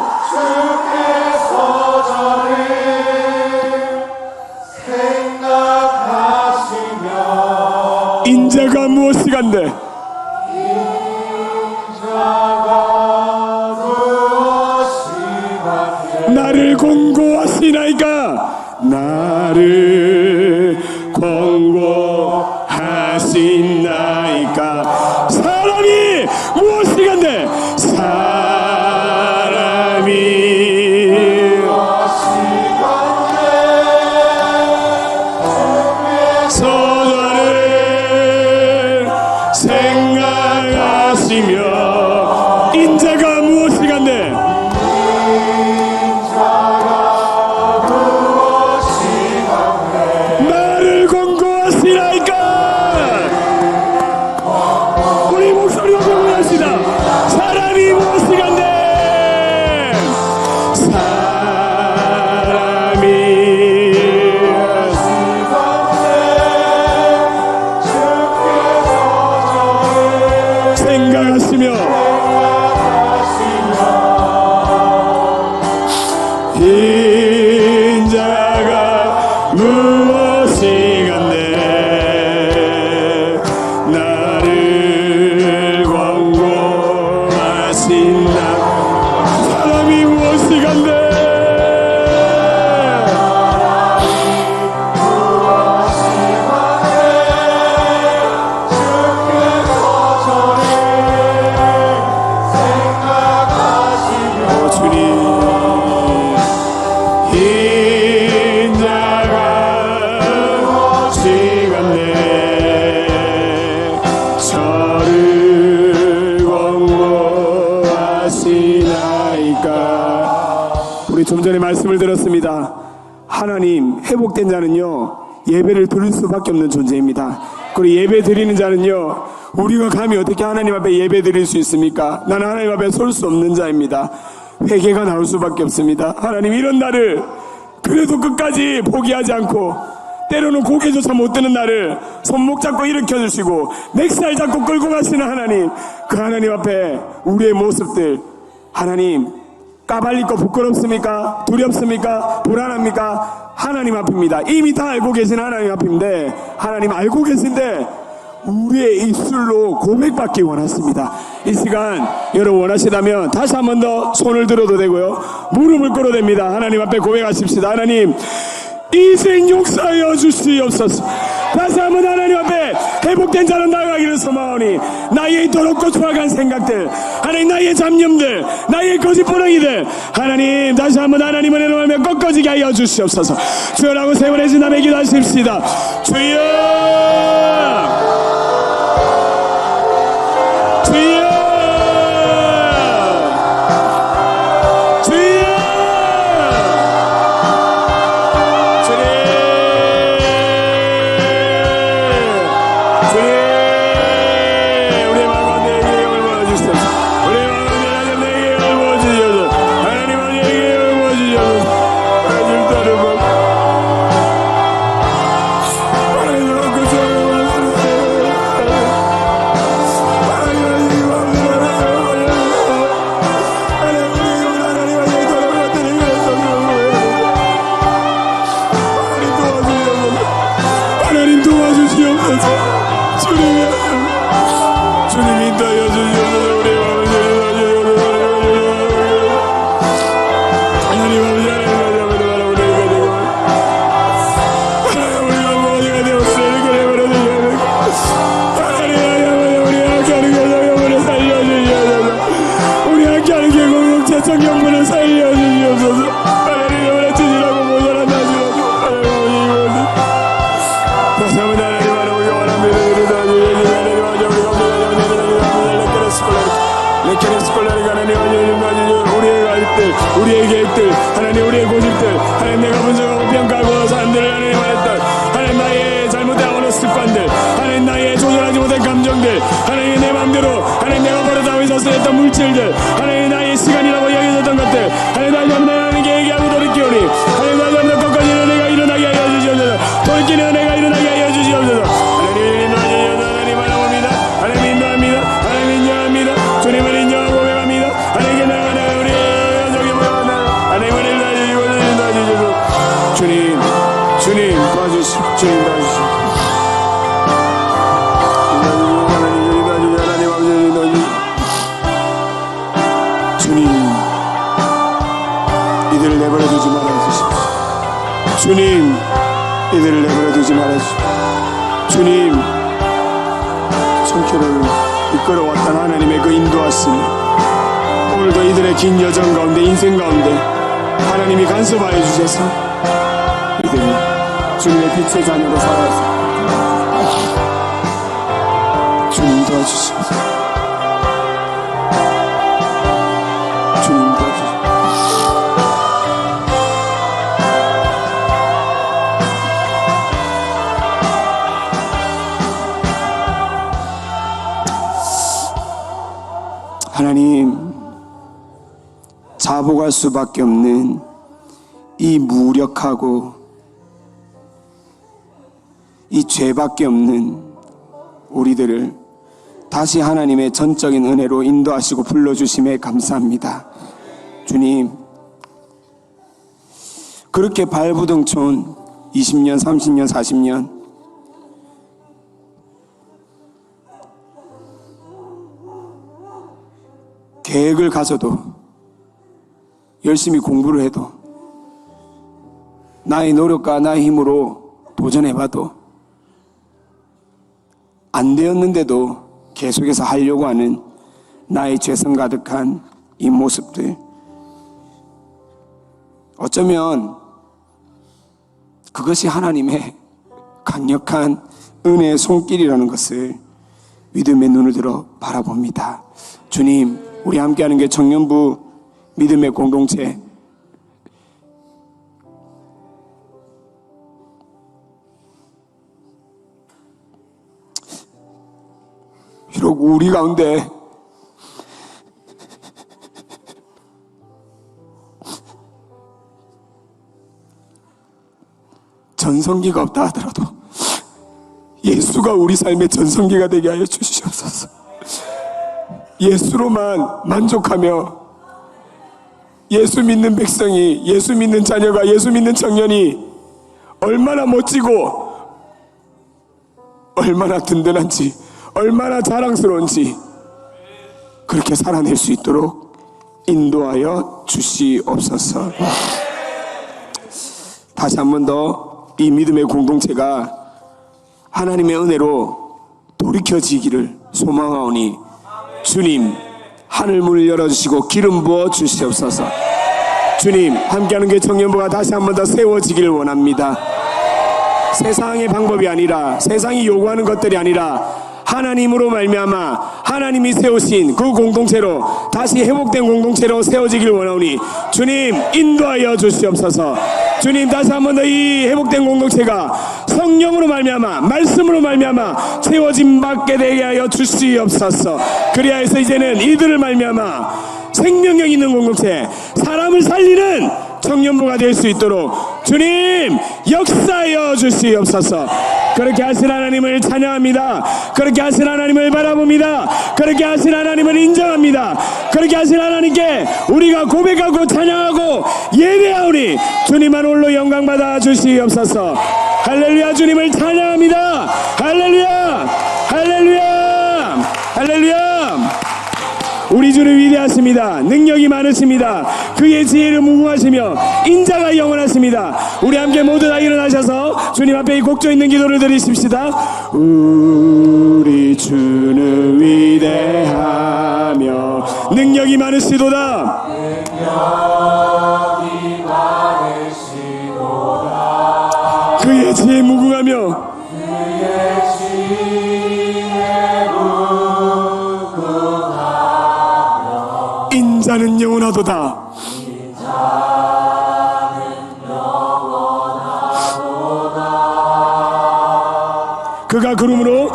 Speaker 1: 인자가 무엇이간데 나를 공고하시나이까? 나를 공고하시나이까? 사람이 무엇이간데 사람이 저를 생각하시며 인자가 무엇이간데 주님 인자가 시간내 저를 권고하시나이까. 우리 좀 전에 말씀을 들었습니다. 하나님, 회복된 자는요 예배를 드릴 수밖에 없는 존재입니다. 그리고 예배 드리는 자는요, 우리가 감히 어떻게 하나님 앞에 예배 드릴 수 있습니까? 나는 하나님 앞에 설 수 없는 자입니다. 회개가 나올 수밖에 없습니다. 하나님, 이런 나를 그래도 끝까지 포기하지 않고 때로는 고개조차 못 드는 나를 손목 잡고 일으켜 주시고 멱살 잡고 끌고 가시는 하나님, 그 하나님 앞에 우리의 모습들, 하나님 까발릴 거 부끄럽습니까? 두렵습니까? 불안합니까? 하나님 앞입니다. 이미 다 알고 계신 하나님 앞인데, 하나님 알고 계신데 우리의 입술로 고백받기 원하십니다. 이 시간 여러분 원하시다면 다시 한 번 더 손을 들어도 되고요, 무릎을 꿇어도 됩니다. 하나님 앞에 고백하십시다. 하나님, 인생 용서하여 주시옵소서. 다시 한번 하나님 앞에 회복된 자는 나아가기를 소망하오니, 나의 더럽고 추악한 생각들, 하나님 나의 잡념들, 나의 거짓부렁이들, 하나님 다시 한번 하나님을 애로하며 꺾어지게 하여 주시옵소서. 주여라고 세 번의 지남에 기도하십시다. 주여, 주여, 주여, 성경문을 살려주시옵소서. 하나님 주시라고 모자란다 하시라고 다시 한번 하나님 하나님 원합니다. 우리의 가입들, 우리의 계획들, 하나님 우리의 고집들, 하나님 내가 분석하고 평가하고 사람들을 하나님 말했던 하나님 나의 잘못된 어느 습관들, 하나님 나의 조절하지 못한 감정들, 하나님 내 마음대로 하나님 내가 버릇하고 있었을 했던 물질들, 하나님 나의 시간이라고 여겨졌던 것들, 하나님 다시 한번 하나님께 얘기하고 돌이키오니, 하나님 다시 한번 끝까지 은혜가 일어나게 하여 주시옵소서. 돌이키는 은혜가 일어나게 하여 주시옵소서. 하나님 바라봅니다. 하나님 인도합니다. 하나님 인정합니다. 주님을 인정하고 고백합니다. 하나님께 나가는 우리 저기 하나님을 인도하시고 주님, 주님 도와주시오. 주님 도와주시오. 주님, 이들을 내버려두지 말아주시오. 주님, 이들을 내버려두지 말아주시오. 주님, 성교를 이끌어왔던 하나님의 그 인도하심, 오늘도 이들의 긴 여정 가운데, 인생 가운데 하나님이 간섭하여 주셔서 이들이 주님의 빛의 자녀로 살아서 주님 도와주시옵소서. 주님 도와주시옵소서. 하나님, 자복할 수밖에 없는 이 무력하고 이 죄밖에 없는 우리들을 다시 하나님의 전적인 은혜로 인도하시고 불러주심에 감사합니다. 주님, 그렇게 발부둥촌 20년, 30년, 40년 계획을 가져도 열심히 공부를 해도 나의 노력과 나의 힘으로 도전해봐도 안 되었는데도 계속해서 하려고 하는 나의 죄성 가득한 이 모습들, 어쩌면 그것이 하나님의 강력한 은혜의 손길이라는 것을 믿음의 눈을 들어 바라봅니다. 주님, 우리 함께하는 게 청년부 믿음의 공동체, 비록 우리 가운데 전성기가 없다 하더라도 예수가 우리 삶의 전성기가 되게 하여 주시옵소서. 예수로만 만족하며 예수 믿는 백성이, 예수 믿는 자녀가, 예수 믿는 청년이 얼마나 멋지고 얼마나 든든한지, 얼마나 자랑스러운지 그렇게 살아낼 수 있도록 인도하여 주시옵소서. 다시 한 번 더 이 믿음의 공동체가 하나님의 은혜로 돌이켜지기를 소망하오니 주님, 하늘 문을 열어주시고 기름 부어 주시옵소서. 주님, 함께하는 게 청년부가 다시 한 번 더 세워지기를 원합니다. 세상의 방법이 아니라, 세상이 요구하는 것들이 아니라 하나님으로 말미암아 하나님이 세우신 그 공동체로, 다시 회복된 공동체로 세워지길 원하오니 주님, 인도하여 주시옵소서. 주님, 다시 한 번 더 이 회복된 공동체가 성령으로 말미암아, 말씀으로 말미암아 채워짐 받게 되게 하여 주시옵소서. 그리하여서 이제는 이들을 말미암아 생명력 있는 공동체, 사람을 살리는 청년부가 될 수 있도록 주님 역사하여 주시옵소서. 그렇게 하신 하나님을 찬양합니다. 그렇게 하신 하나님을 바라봅니다. 그렇게 하신 하나님을 인정합니다. 그렇게 하신 하나님께 우리가 고백하고 찬양하고 예배하오니 주님만 홀로 영광 받아 주시옵소서. 할렐루야. 주님을 찬양합니다. 할렐루야, 할렐루야, 할렐루야. 우리 주는 위대하십니다. 능력이 많으십니다. 그의 지혜를 무궁하시며 인자가 영원하십니다. 우리 함께 모두 다 일어나셔서 주님 앞에 이 곡조 있는 기도를 드리십시다. 우리 주는 위대하며 능력이 많으시도다. 그의 지혜 무궁하며 인자는 영원하도다. 그가 구름으로,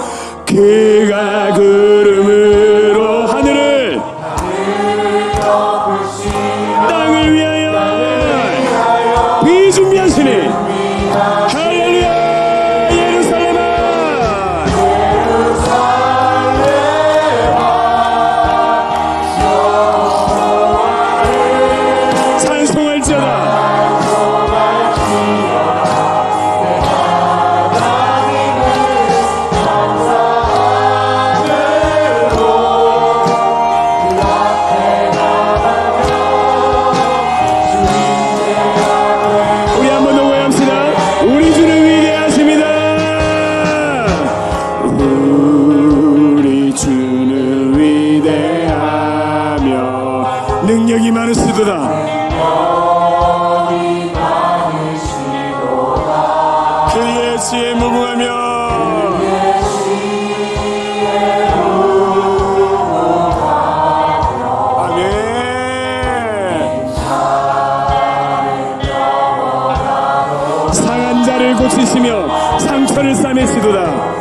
Speaker 1: 그가 구름으로 하늘을 땅을 위하여 비 준비하시니 할렐루야. 예루살렘아, 능력이 많으시도다. 그의 지혜 무궁하며 상한 자를 고치시며 상처를 싸매시도다.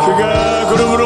Speaker 1: 그가 구름으로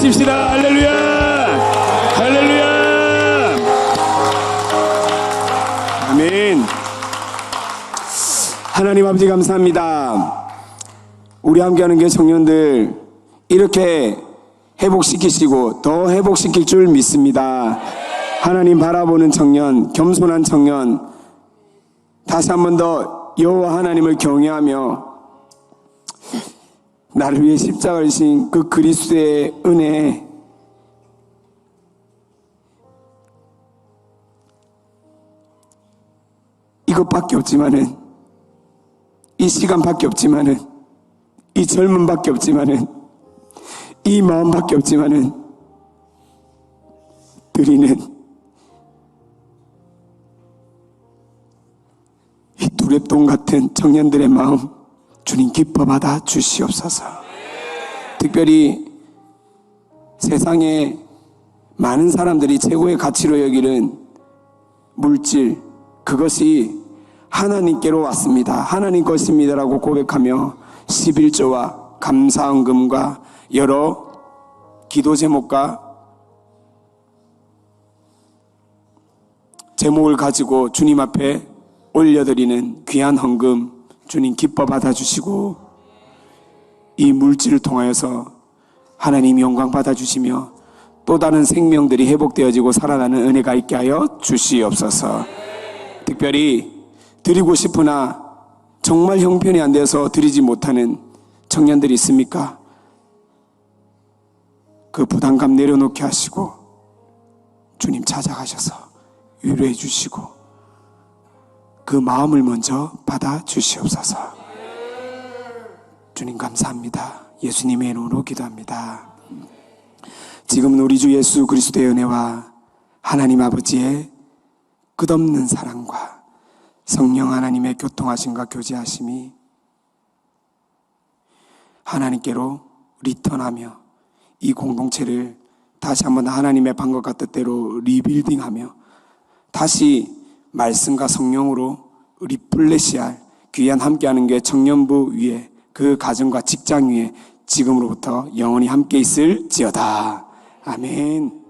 Speaker 1: 외치십시다. 할렐루야! 할렐루야! 아멘. 하나님 아버지 감사합니다. 우리 함께하는 교회 청년들 이렇게 회복시키시고 더 회복시킬 줄 믿습니다. 하나님 바라보는 청년, 겸손한 청년, 다시 한 번 더 여호와 하나님을 경외하며 나를 위해 십자가를 지신 그 그리스도의 은혜, 이것밖에 없지만은, 이 시간밖에 없지만은, 이 젊음밖에 없지만은, 이 마음밖에 없지만은 드리는 이 두랩돈 같은 청년들의 마음 주님 기뻐 받아 주시옵소서. 특별히 세상에 많은 사람들이 최고의 가치로 여기는 물질, 그것이 하나님께로 왔습니다. 하나님 것입니다라고 고백하며 11조와 감사헌금과 여러 기도 제목과 제목을 가지고 주님 앞에 올려드리는 귀한 헌금 주님 기뻐 받아주시고 이 물질을 통하여서 하나님 영광 받아주시며 또 다른 생명들이 회복되어지고 살아나는 은혜가 있게 하여 주시옵소서. 특별히 드리고 싶으나 정말 형편이 안 돼서 드리지 못하는 청년들이 있습니까? 그 부담감 내려놓게 하시고 주님 찾아가셔서 위로해 주시고 그 마음을 먼저 받아 주시옵소서. 주님 감사합니다. 예수님의 이름으로 기도합니다. 지금은 우리 주 예수 그리스도의 은혜와 하나님 아버지의 끝없는 사랑과 성령 하나님의 교통하심과 교제하심이 하나님께로 리턴하며 이 공동체를 다시 한번 하나님의 방법과 뜻대로 리빌딩하며 다시 말씀과 성령으로 리플레시할 귀한 함께하는 게 청년부 위에 그 가정과 직장 위에 지금으로부터 영원히 함께 있을지어다. 아멘.